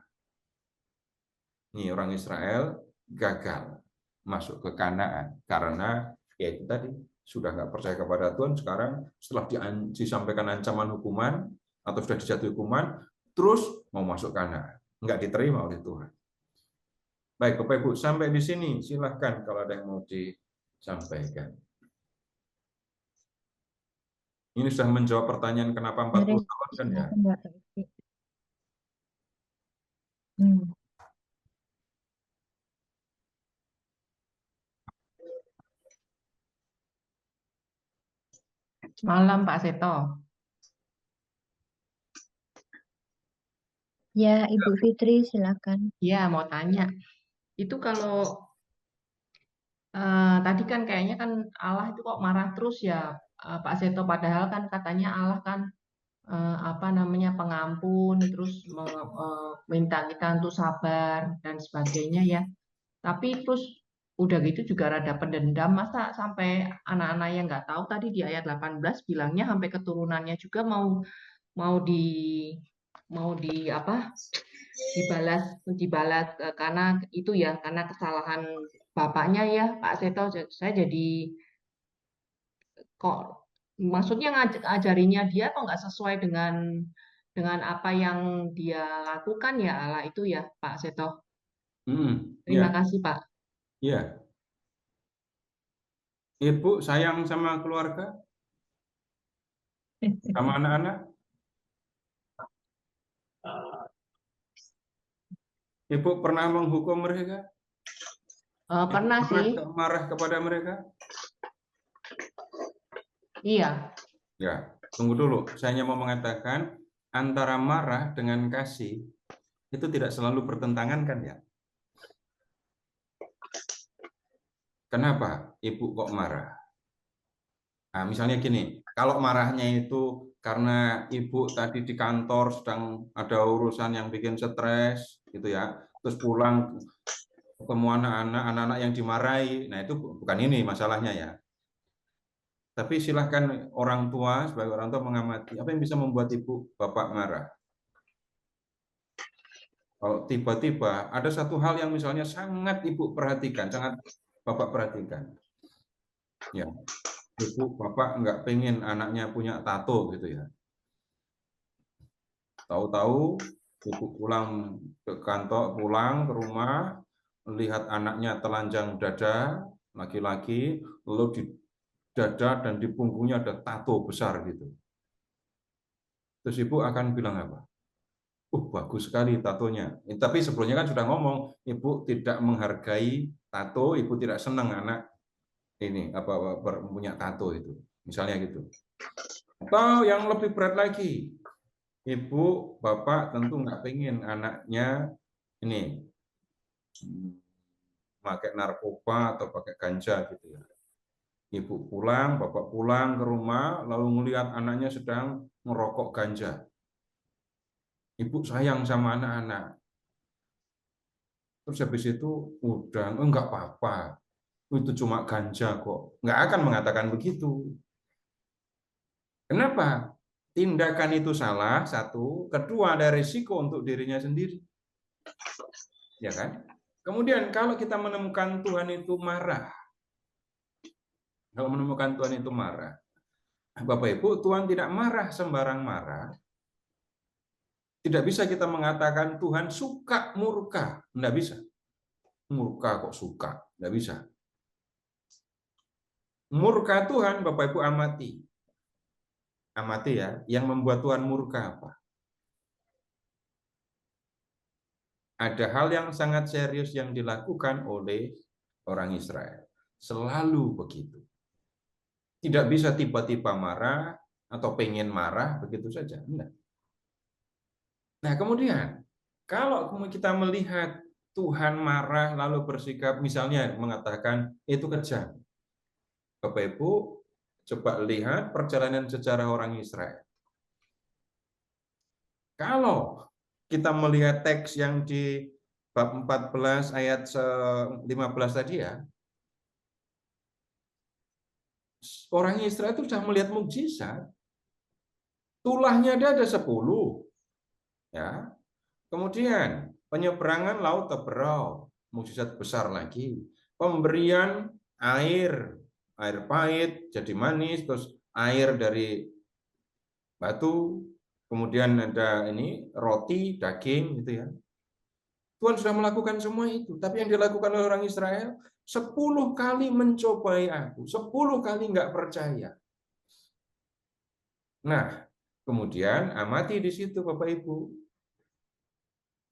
Ini orang Israel gagal masuk ke Kanaan karena ya itu tadi sudah nggak percaya kepada Tuhan. Sekarang setelah disampaikan ancaman hukuman atau sudah dijatuhi hukuman, terus mau masuk Kanaan, nggak diterima oleh Tuhan. Baik, Bapak Ibu, sampai di sini silahkan kalau ada yang mau disampaikan. Ini sudah menjawab pertanyaan kenapa 40 tahun kan ya? Malam Pak Seto. Ya, Ibu Fitri, silakan. Ya, mau tanya. Itu kalau tadi kan kayaknya kan Allah itu kok marah terus ya Pak Seto. Padahal kan katanya Allah kan pengampun, terus minta kita untuk sabar dan sebagainya ya. Tapi terus udah gitu juga rada pendendam. Masa sampai anak-anak yang nggak tahu tadi di ayat 18 bilangnya sampai keturunannya juga mau dibalas karena itu ya, karena kesalahan bapaknya ya Pak Seto. Saya jadi kok maksudnya ngajarinya dia kok nggak sesuai dengan apa yang dia lakukan ya Allah itu ya Pak Seto. Terima kasih Pak. Iya. Ibu sayang sama keluarga? Sama anak-anak? Ibu pernah menghukum mereka? Pernah sih. Marah kepada mereka? Iya. Ya, tunggu dulu. Saya hanya mau mengatakan antara marah dengan kasih itu tidak selalu bertentangan kan ya? Kenapa Ibu kok marah? Nah, misalnya gini, kalau marahnya itu karena Ibu tadi di kantor sedang ada urusan yang bikin stres, gitu ya, terus pulang ketemu anak-anak yang dimarahi, nah itu bukan ini masalahnya ya. Tapi silahkan orang tua, sebagai orang tua mengamati, apa yang bisa membuat Ibu, Bapak marah? Kalau tiba-tiba ada satu hal yang misalnya sangat Ibu perhatikan, sangat Bapak perhatikan. Ya, Ibu, Bapak nggak pengen anaknya punya tato gitu ya. Tahu-tahu Ibu pulang ke kantor, pulang ke rumah, melihat anaknya telanjang dada, laki-laki, lalu di dada dan di punggungnya ada tato besar gitu. Terus Ibu akan bilang apa? Bagus sekali tatonya. Tapi sebelumnya kan sudah ngomong, Ibu tidak menghargai tato, Ibu tidak senang anak ini punya tato itu, misalnya gitu. Atau yang lebih berat lagi, Ibu, Bapak tentu nggak pengen anaknya ini pakai narkoba atau pakai ganja gitu ya. Ibu pulang, Bapak pulang ke rumah, lalu melihat anaknya sedang merokok ganja. Ibu sayang sama anak-anak. Terus habis itu udah enggak apa-apa. Itu cuma ganja kok. Nggak akan mengatakan begitu. Kenapa? Tindakan itu salah, satu. Kedua, ada risiko untuk dirinya sendiri. Ya kan? Kemudian kalau kita menemukan Tuhan itu marah. Kalau menemukan Tuhan itu marah. Bapak Ibu, Tuhan tidak marah sembarang marah. Tidak bisa kita mengatakan Tuhan suka murka. Tidak bisa. Murka kok suka. Tidak bisa. Murka Tuhan, Bapak Ibu amati. Amati ya, yang membuat Tuhan murka apa? ada hal yang sangat serius yang dilakukan oleh orang Israel. Selalu begitu. Tidak bisa tiba-tiba marah atau pengen marah begitu saja. Enggak. Nah, kemudian kalau kita melihat Tuhan marah lalu bersikap misalnya mengatakan itu kejam. Bapak Ibu coba lihat perjalanan sejarah orang Israel. Kalau kita melihat teks yang di bab 14 ayat 15 tadi ya, orang Israel itu sudah melihat mukjizat. Tulahnya dia ada 10. Ya. Kemudian penyeberangan laut Teberau, mukjizat besar lagi. Pemberian air pahit jadi manis, terus air dari batu, kemudian ada ini roti, daging gitu ya. Tuhan sudah melakukan semua itu, tapi yang dilakukan oleh orang Israel 10 kali mencobai aku, 10 kali nggak percaya. Nah, kemudian amati di situ Bapak Ibu.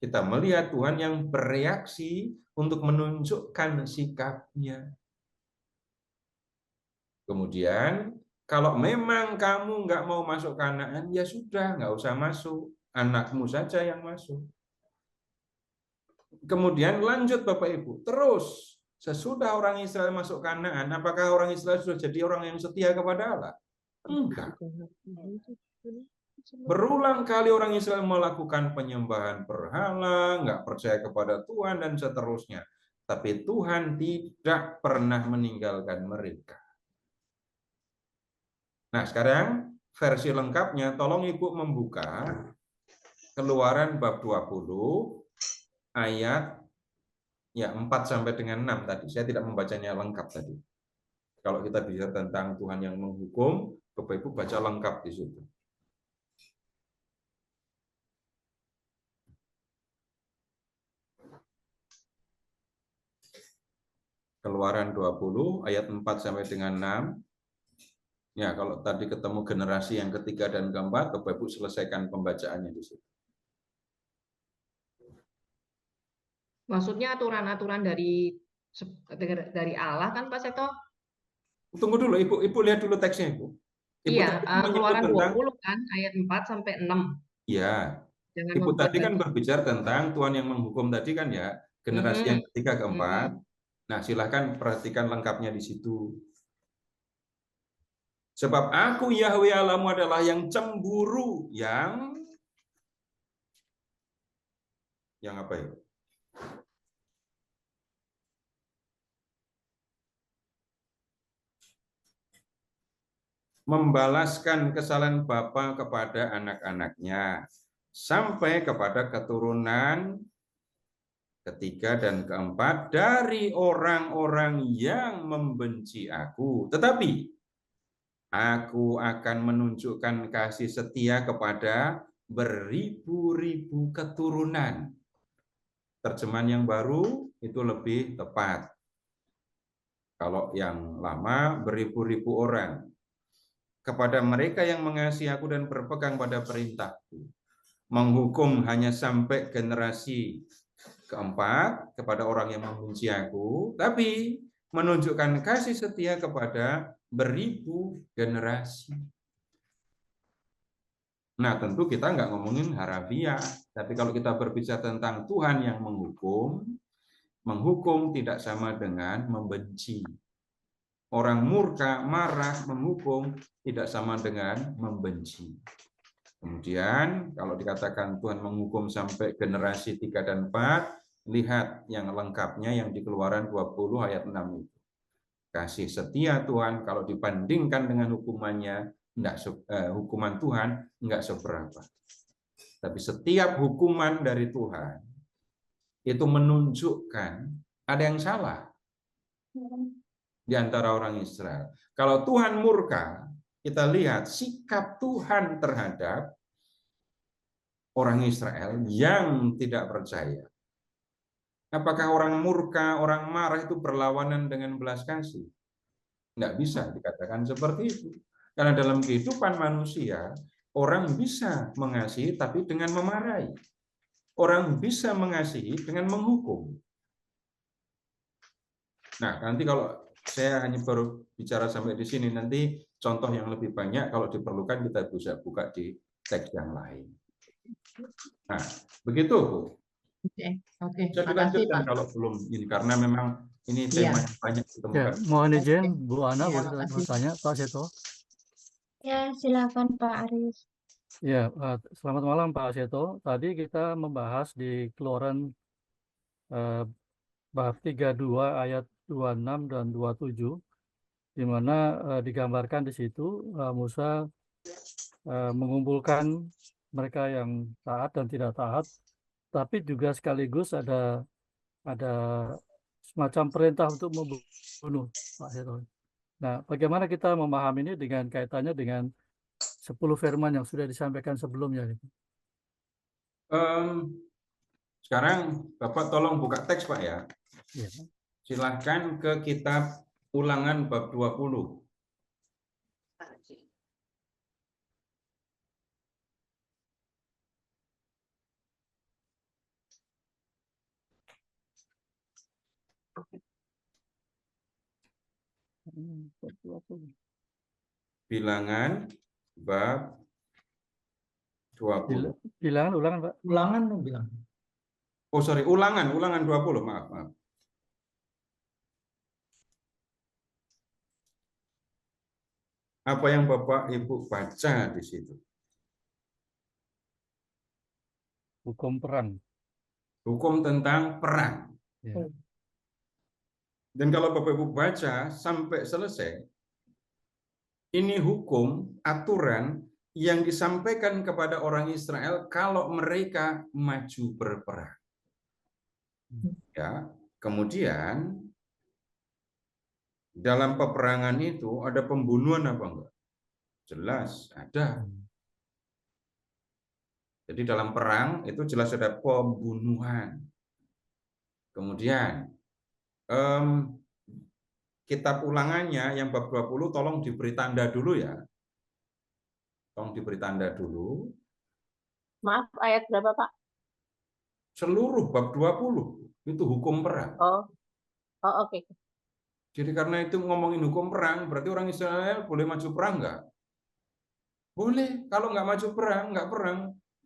Kita melihat Tuhan yang bereaksi untuk menunjukkan sikapnya. Kemudian, kalau memang kamu nggak mau masuk Kanaan, ya sudah, nggak usah masuk. Anakmu saja yang masuk. Kemudian lanjut Bapak Ibu. Terus, sesudah orang Israel masuk Kanaan, apakah orang Israel sudah jadi orang yang setia kepada Allah? Enggak. Berulang kali orang Israel melakukan penyembahan berhala, nggak percaya kepada Tuhan, dan seterusnya. Tapi Tuhan tidak pernah meninggalkan mereka. Nah, sekarang versi lengkapnya, tolong Ibu membuka Keluaran bab 20, ayat ya 4 sampai dengan 6 tadi. Saya tidak membacanya lengkap tadi. Kalau kita bicara tentang Tuhan yang menghukum, Bapak Ibu baca lengkap di situ. Keluaran 20 ayat 4 sampai dengan 6. Ya, kalau tadi ketemu generasi yang ketiga dan keempat, Bapak Ibu selesaikan pembacaannya di situ. Maksudnya aturan-aturan dari Allah kan Pak Seto? Tunggu dulu, Ibu lihat dulu teksnya, Ibu. Iya, tadi Keluaran tentang 20 kan, ayat 4 sampai 6. Iya. Jangan Ibu membuat tadi kan bagi. berbicara tentang Tuhan yang menghukum tadi kan ya, generasi yang ketiga keempat. Nah, silahkan perhatikan lengkapnya di situ. Sebab aku Yahweh Allahmu adalah yang cemburu, yang apa ya? Membalaskan kesalahan bapa kepada anak-anaknya sampai kepada keturunan ketiga dan keempat dari orang-orang yang membenci aku. Tetapi aku akan menunjukkan kasih setia kepada beribu-ribu keturunan. Terjemahan yang baru itu lebih tepat. Kalau yang lama beribu-ribu orang. Kepada mereka yang mengasihi aku dan berpegang pada perintahku. Menghukum hanya sampai generasi keempat kepada orang yang membenci aku, tapi menunjukkan kasih setia kepada beribu generasi. Nah, tentu kita nggak ngomongin harafiah, tapi kalau kita berbicara tentang Tuhan yang menghukum tidak sama dengan membenci. Orang murka, marah, menghukum tidak sama dengan membenci. Kemudian kalau dikatakan Tuhan menghukum sampai generasi 3 dan 4, lihat yang lengkapnya yang di Keluaran 20 ayat 6 itu. Kasih setia Tuhan kalau dibandingkan dengan hukumannya, hukuman Tuhan enggak seberapa. Tapi setiap hukuman dari Tuhan itu menunjukkan ada yang salah di antara orang Israel. Kalau Tuhan murka, kita lihat sikap Tuhan terhadap orang Israel yang tidak percaya. Apakah orang murka, orang marah itu berlawanan dengan belas kasih? Tidak bisa dikatakan seperti itu. Karena dalam kehidupan manusia, orang bisa mengasihi tapi dengan memarahi. orang bisa mengasihi dengan menghukum. Nah, nanti kalau saya hanya baru bicara sampai di sini, nanti contoh yang lebih banyak kalau diperlukan kita bisa buka di teks yang lain. Nah, begitu Bu. Oke, Bisa makasih dilanjutkan Pak. kalau belum ini, karena memang ini Iya. tema yang banyak Ya, ditemukan. mohon izin Oke. Bu Ana Iya, boleh makasih. bertanya Pak Seto. Ya, silakan Pak Aris. Ya, selamat malam Pak Seto. Tadi kita membahas di Keluaran bab 32 ayat 26 dan 27, di mana digambarkan di situ Musa mengumpulkan mereka yang taat dan tidak taat, tapi juga sekaligus ada semacam perintah untuk membunuh Pak Seto. Nah, bagaimana kita memahami ini dengan kaitannya dengan 10 firman yang sudah disampaikan sebelumnya? Sekarang Bapak tolong buka teks Pak ya. Ya. Silahkan ke kitab Ulangan bab 20. Bilangan bab 20. Ulangan Pak. Ulangan dong bilang. Oh sorry, ulangan 20, maaf. Apa yang Bapak Ibu baca di situ? Hukum perang. Hukum tentang perang. Ya. Dan kalau Bapak Ibu baca sampai selesai, ini hukum, aturan yang disampaikan kepada orang Israel kalau mereka maju berperang. Ya, kemudian dalam peperangan itu ada pembunuhan apa enggak? Jelas ada. Jadi dalam perang itu jelas ada pembunuhan. Kemudian kitab ulangannya yang bab 20 tolong diberi tanda dulu ya. Tolong diberi tanda dulu. Maaf, ayat berapa Pak? Seluruh bab 20 itu hukum perang. Oh, oke. Jadi karena itu ngomongin hukum perang, berarti orang Israel boleh maju perang nggak? Boleh. Kalau nggak maju perang, nggak perang,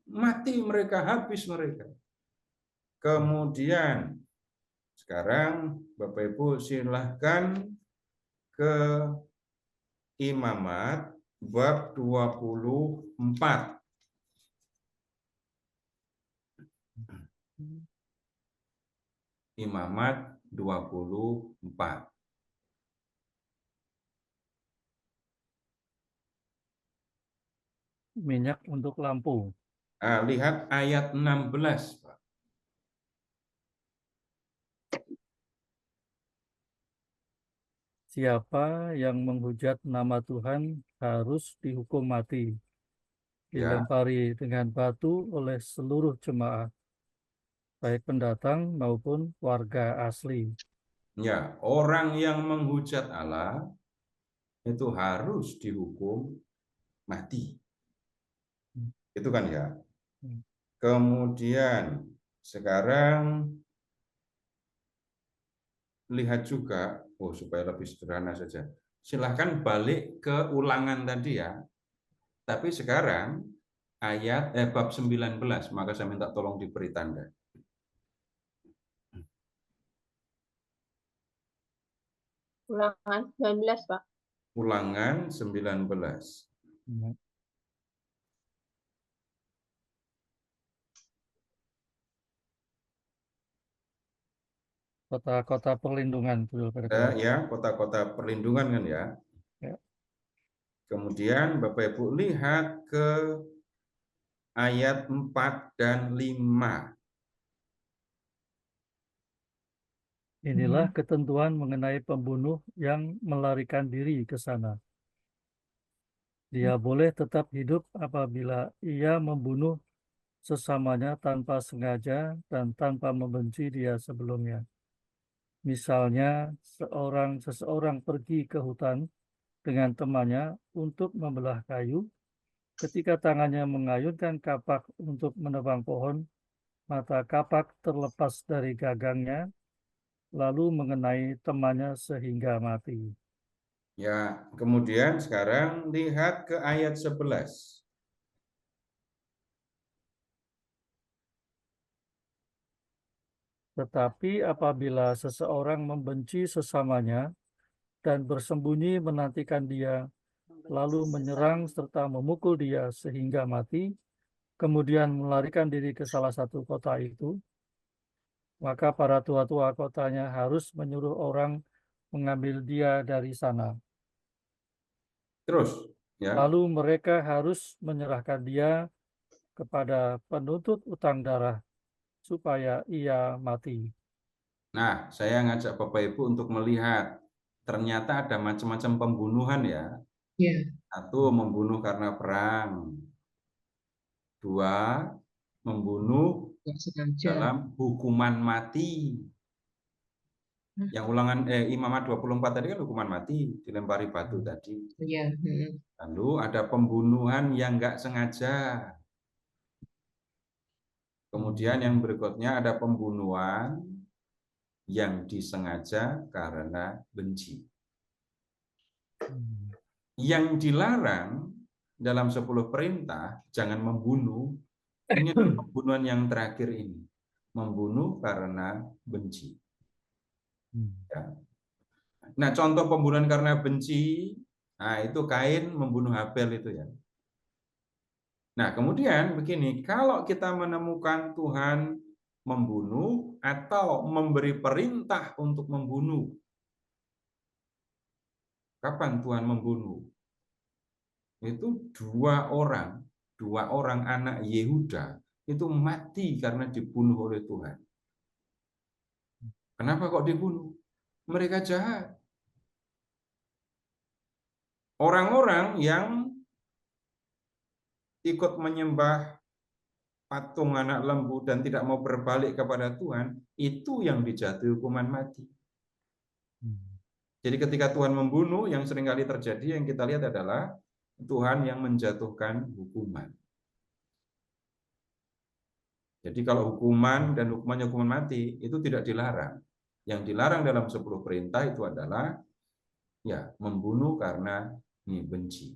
mati mereka, habis mereka. Kemudian, sekarang Bapak Ibu silahkan ke Imamat bab 24. Imamat 24. Minyak untuk lampu. Lihat ayat 16, Pak. Siapa yang menghujat nama Tuhan harus dihukum mati, dilempari dengan batu oleh seluruh jemaat, baik pendatang maupun warga asli. Ya, orang yang menghujat Allah itu harus dihukum mati. Itu kan ya. Kemudian sekarang lihat juga, supaya lebih sederhana saja. Silahkan balik ke ulangan tadi ya. Tapi sekarang ayat bab 19, maka saya minta tolong diberi tanda. Ulangan 19 Pak. Ulangan 19. Kota-kota perlindungan. Ya, kota-kota perlindungan kan ya. Kemudian Bapak Ibu lihat ke ayat 4 dan 5. Inilah ketentuan mengenai pembunuh yang melarikan diri ke sana. Dia boleh tetap hidup apabila ia membunuh sesamanya tanpa sengaja dan tanpa membenci dia sebelumnya. Misalnya, seseorang pergi ke hutan dengan temannya untuk membelah kayu. Ketika tangannya mengayunkan kapak untuk menebang pohon, mata kapak terlepas dari gagangnya, lalu mengenai temannya sehingga mati. Ya, kemudian sekarang lihat ke ayat 11. Tetapi apabila seseorang membenci sesamanya dan bersembunyi menantikan dia, lalu menyerang serta memukul dia sehingga mati, kemudian melarikan diri ke salah satu kota itu, maka para tua-tua kotanya harus menyuruh orang mengambil dia dari sana. Terus, ya. Lalu mereka harus menyerahkan dia kepada penuntut utang darah supaya ia mati. Nah, saya ngajak Bapak Ibu untuk melihat ternyata ada macam-macam pembunuhan ya. Ya, Satu, membunuh karena perang. Dua, membunuh nggak sengaja. dalam hukuman mati. Yang ulangan Imamat 24 tadi kan hukuman mati, dilempari batu tadi. Iya. Lalu ada pembunuhan yang nggak sengaja. Kemudian yang berikutnya ada pembunuhan yang disengaja karena benci. Yang dilarang dalam 10 perintah, jangan membunuh, ini adalah pembunuhan yang terakhir ini. Membunuh karena benci. Ya. Nah, contoh pembunuhan karena benci, nah itu Kain membunuh Habel itu ya. Nah, kemudian begini, kalau kita menemukan Tuhan membunuh atau memberi perintah untuk membunuh, kapan Tuhan membunuh? Itu dua orang anak Yehuda itu mati karena dibunuh oleh Tuhan. Kenapa kok dibunuh? Mereka jahat. Orang-orang yang ikut menyembah patung anak lembu dan tidak mau berbalik kepada Tuhan, itu yang dijatuhi hukuman mati. Jadi ketika Tuhan membunuh, yang seringkali terjadi yang kita lihat adalah Tuhan yang menjatuhkan hukuman. Jadi kalau hukuman dan hukuman mati itu tidak dilarang. Yang dilarang dalam 10 perintah itu adalah ya membunuh karena benci.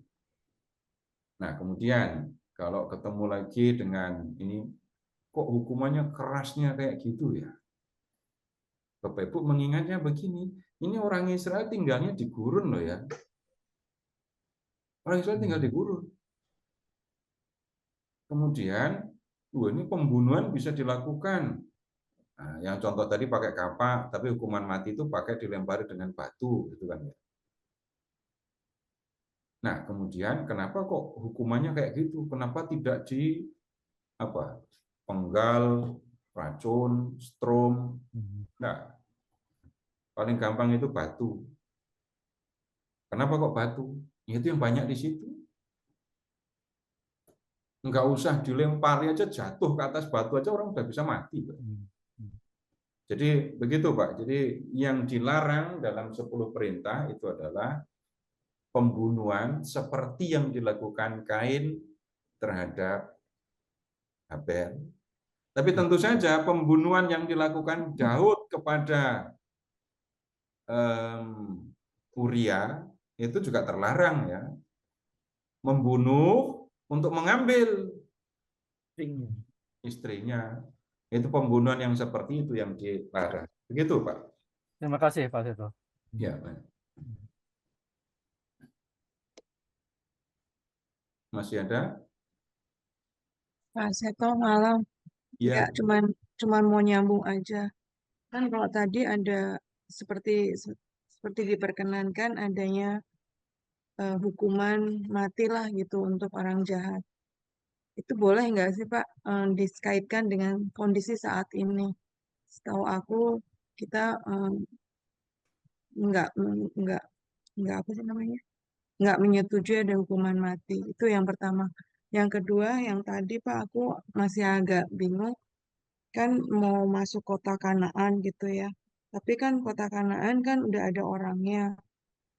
Nah, kemudian kalau ketemu lagi dengan ini, kok hukumannya kerasnya kayak gitu ya? Bapak Ibu mengingatnya begini, ini orang Israel tinggalnya di gurun loh ya. Orang Israel tinggal di gurun. Kemudian, ini pembunuhan bisa dilakukan. Nah, yang contoh tadi pakai kapak, tapi hukuman mati itu pakai dilempari dengan batu, gitu kan ya. Nah, kemudian kenapa kok hukumannya kayak gitu? Kenapa tidak di penggal, racun, strom? Nah, paling gampang itu batu. Kenapa kok batu? Itu yang banyak di situ. Enggak usah dilempari aja, jatuh ke atas batu aja orang udah bisa mati. Jadi begitu Pak. Jadi yang dilarang dalam 10 perintah itu adalah pembunuhan seperti yang dilakukan Kain terhadap Habel. Tapi tentu saja pembunuhan yang dilakukan Daud kepada Uria itu juga terlarang ya. Membunuh untuk mengambil istrinya. Itu pembunuhan yang seperti itu yang dilarang. Begitu Pak. Terima kasih Pak Seto. Ya, Pak. Masih ada? Pak Seto malam. Ya. Enggak, cuman mau nyambung aja. Kan kalau tadi ada seperti diperkenankan adanya hukuman mati lah gitu untuk orang jahat. Itu boleh nggak sih Pak dikaitkan dengan kondisi saat ini? Setahu aku kita nggak nggak apa sih namanya? Nggak menyetujui ada hukuman mati. Itu yang pertama. Yang kedua, yang tadi Pak aku masih agak bingung kan mau masuk kota Kanaan gitu ya. Tapi kan kota Kanaan kan udah ada orangnya.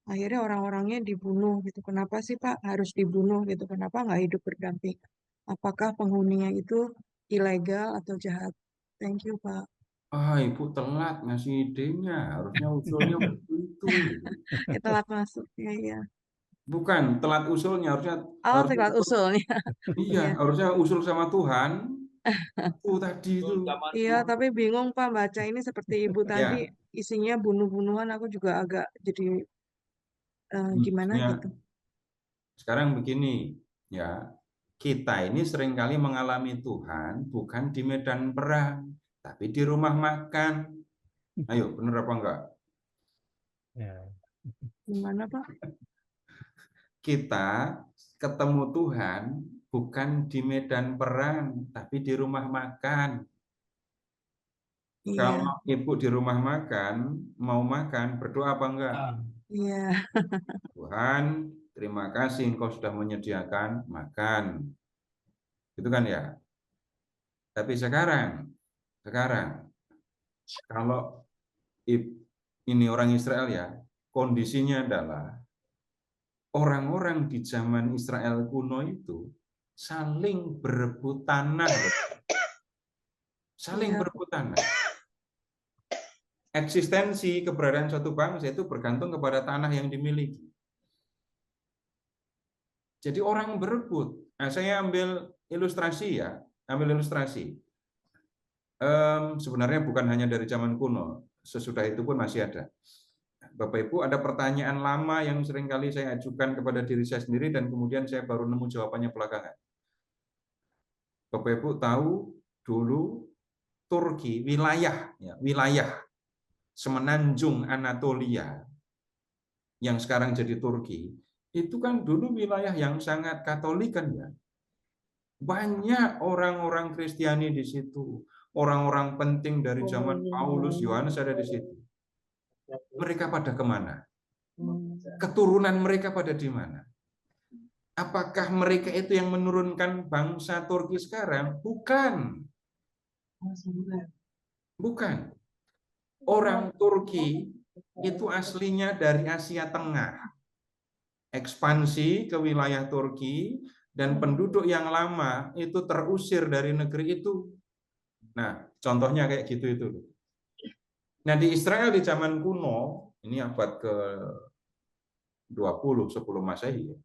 Akhirnya orang-orangnya dibunuh gitu. Kenapa sih Pak harus dibunuh gitu? Kenapa nggak hidup berdampingan? Apakah penghuninya itu ilegal atau jahat. Thank you, Pak. Ibu telat ngasih idenya, harusnya usulnya begitu. Telat masuk. Ya. Bukan telat usulnya, harusnya Telat usulnya. iya, harusnya usul sama Tuhan. Tadi itu. Iya, tapi bingung Pak baca ini seperti Ibu tadi Ya, isinya bunuh-bunuhan, aku juga agak jadi gimana ya. gitu. Sekarang begini, ya. Kita ini seringkali mengalami Tuhan bukan di medan perang, tapi di rumah makan. Ayo, benar apa enggak? Ya. Gimana Pak? Kita ketemu Tuhan bukan di medan perang, tapi di rumah makan. Iya. Kalau Ibu di rumah makan, mau makan, berdoa apa enggak? Iya. Tuhan, terima kasih Engkau sudah menyediakan makan. Itu kan ya. Tapi sekarang kalau ini orang Israel ya, kondisinya adalah orang-orang di zaman Israel kuno itu saling berebut tanah. Saling berebut tanah. Eksistensi keberadaan suatu bangsa itu bergantung kepada tanah yang dimiliki. Jadi orang berebut. Nah, saya ambil ilustrasi ya, sebenarnya bukan hanya dari zaman kuno, sesudah itu pun masih ada. Bapak Ibu, ada pertanyaan lama yang seringkali saya ajukan kepada diri saya sendiri dan kemudian saya baru nemu jawabannya belakangan. Bapak Ibu tahu dulu Turki, wilayah semenanjung Anatolia yang sekarang jadi Turki, itu kan dulu wilayah yang sangat Katolik kan ya. Banyak orang-orang Kristiani di situ. Orang-orang penting dari zaman Paulus, Yohanes ada di situ. Mereka pada kemana? Keturunan mereka pada di mana? Apakah mereka itu yang menurunkan bangsa Turki sekarang? Bukan. Bukan. Orang Turki itu aslinya dari Asia Tengah. Ekspansi ke wilayah Turki, dan penduduk yang lama itu terusir dari negeri itu. Nah, contohnya kayak gitu itu. Nah, di Israel di zaman kuno, ini abad ke-20 sebelum Masehi,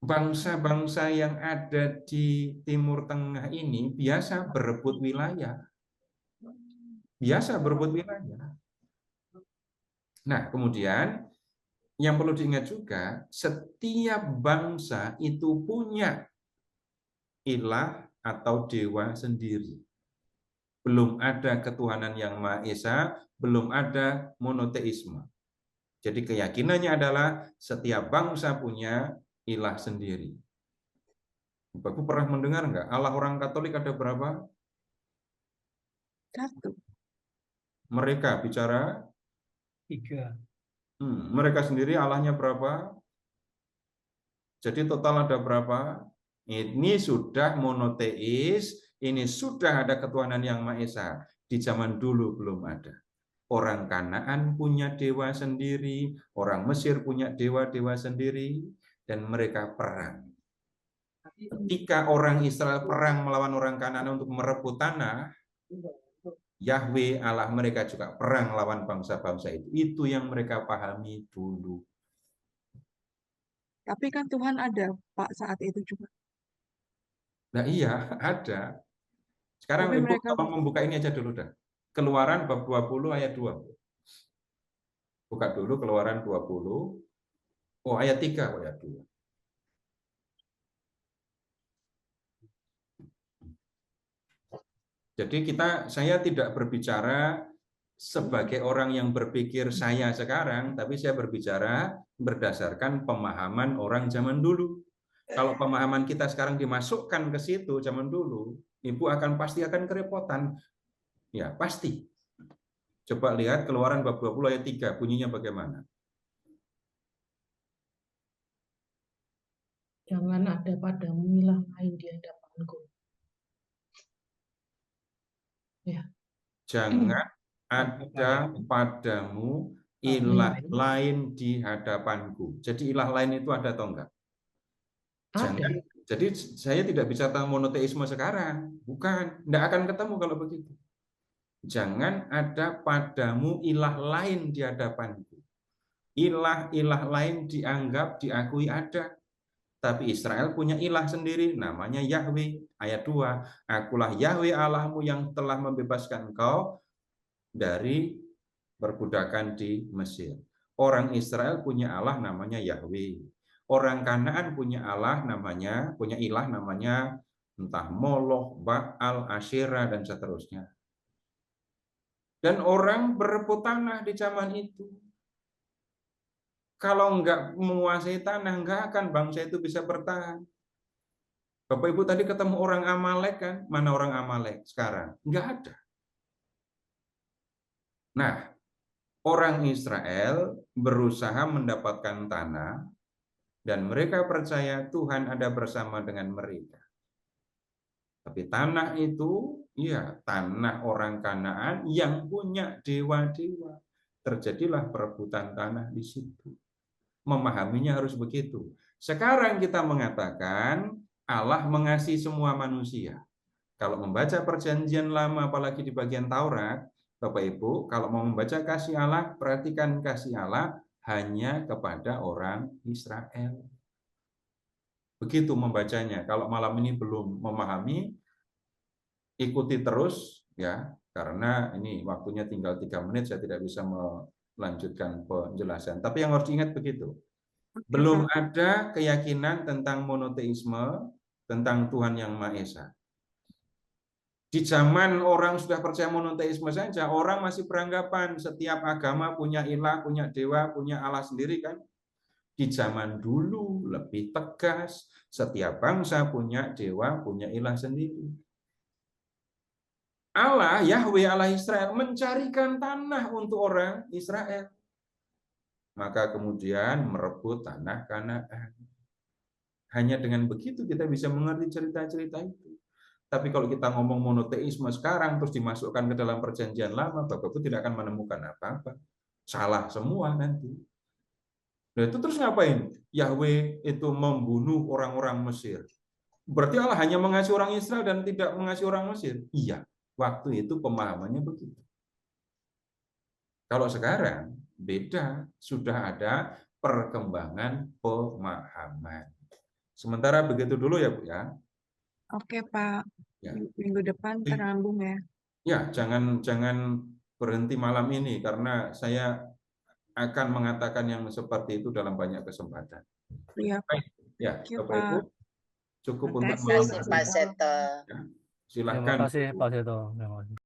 bangsa-bangsa yang ada di Timur Tengah ini biasa berebut wilayah. Nah, kemudian yang perlu diingat juga, setiap bangsa itu punya ilah atau dewa sendiri. Belum ada ketuhanan yang Maha Esa, belum ada monoteisme. Jadi keyakinannya adalah setiap bangsa punya ilah sendiri. Bapak pernah mendengar nggak? Allah orang Katolik ada berapa? 1. Mereka bicara 3. Mereka sendiri Allahnya berapa? Jadi total ada berapa? Ini sudah monoteis, ini sudah ada ketuhanan yang Maha Esa. Di zaman dulu belum ada. Orang Kanaan punya dewa sendiri, orang Mesir punya dewa-dewa sendiri, dan mereka perang. Ketika orang Israel perang melawan orang Kanaan untuk merebut tanah, Yahweh Allah mereka juga perang melawan bangsa-bangsa itu. Itu yang mereka pahami dulu. Tapi kan Tuhan ada Pak saat itu juga. Nah iya, ada. Sekarang Tapi Ibu mereka tolong membuka ini aja dulu dah. Keluaran bab 20 ayat 2. Buka dulu Keluaran 20. Oh, ayat 3 ayat 2. Jadi saya tidak berbicara sebagai orang yang berpikir saya sekarang, tapi saya berbicara berdasarkan pemahaman orang zaman dulu. Kalau pemahaman kita sekarang dimasukkan ke situ zaman dulu, Ibu pasti akan kerepotan. Ya, pasti. Coba lihat Keluaran bab 20 ayat 3, bunyinya bagaimana? Jangan ada padamu ilah lain di hadapanku. Ya. Jangan ada padamu ilah lain di hadapanku. Jadi ilah lain itu ada atau enggak? Jadi saya tidak bicara monoteisme sekarang, bukan, tidak akan ketemu kalau begitu. Jangan ada padamu ilah lain di hadapanku. Ilah-ilah lain dianggap, diakui ada. Tapi Israel punya ilah sendiri, namanya Yahweh. Ayat 2, akulah Yahweh Allahmu yang telah membebaskan engkau dari perbudakan di Mesir. Orang Israel punya Allah namanya Yahweh. Orang Kanaan punya Allah namanya, punya ilah namanya entah Moloch, Baal, Asyera, dan seterusnya. Dan orang berebut tanah di zaman itu. Kalau enggak menguasai tanah, enggak akan bangsa itu bisa bertahan. Bapak Ibu tadi ketemu orang Amalek kan? Mana orang Amalek sekarang? Enggak ada. Nah, orang Israel berusaha mendapatkan tanah dan mereka percaya Tuhan ada bersama dengan mereka. Tapi tanah itu, ya tanah orang Kanaan yang punya dewa-dewa. Terjadilah perebutan tanah di situ. Memahaminya harus begitu. Sekarang kita mengatakan Allah mengasihi semua manusia. Kalau membaca perjanjian lama, apalagi di bagian Taurat, Bapak Ibu, kalau mau membaca kasih Allah, perhatikan kasih Allah hanya kepada orang Israel. Begitu membacanya. Kalau malam ini belum memahami, ikuti terus ya, karena ini waktunya tinggal 3 menit, saya tidak bisa melanjutkan penjelasan. Tapi yang harus diingat begitu. Belum ada keyakinan tentang monoteisme, tentang Tuhan yang Maha Esa. Di zaman orang sudah percaya monoteisme saja, orang masih beranggapan setiap agama punya ilah, punya dewa, punya Allah sendiri kan. Di zaman dulu lebih tegas, setiap bangsa punya dewa, punya ilah sendiri. Allah, Yahweh Allah Israel, mencarikan tanah untuk orang Israel. Maka kemudian merebut tanah Kanaan. Hanya dengan begitu kita bisa mengerti cerita-cerita itu. Tapi kalau kita ngomong monoteisme sekarang, terus dimasukkan ke dalam perjanjian lama, Bapak Ibu tidak akan menemukan apa-apa. Salah semua nanti. Nah, itu terus ngapain? Yahweh itu membunuh orang-orang Mesir. Berarti Allah hanya mengasihi orang Israel dan tidak mengasihi orang Mesir? Iya, waktu itu pemahamannya begitu. Kalau sekarang, beda. Sudah ada perkembangan pemahaman. Sementara begitu dulu ya, Bu ya. Oke, Pak. Ya. Minggu depan terambung ya. Ya, jangan berhenti malam ini karena saya akan mengatakan yang seperti itu dalam banyak kesempatan. Iya, Pak. Ya, Thank you, Bapak Ibu, Pak. cukup untuk Makasih. malam Kasih ini. Pak Seto. Ya, Terima silakan. kasih Pak Seto. Terima kasih.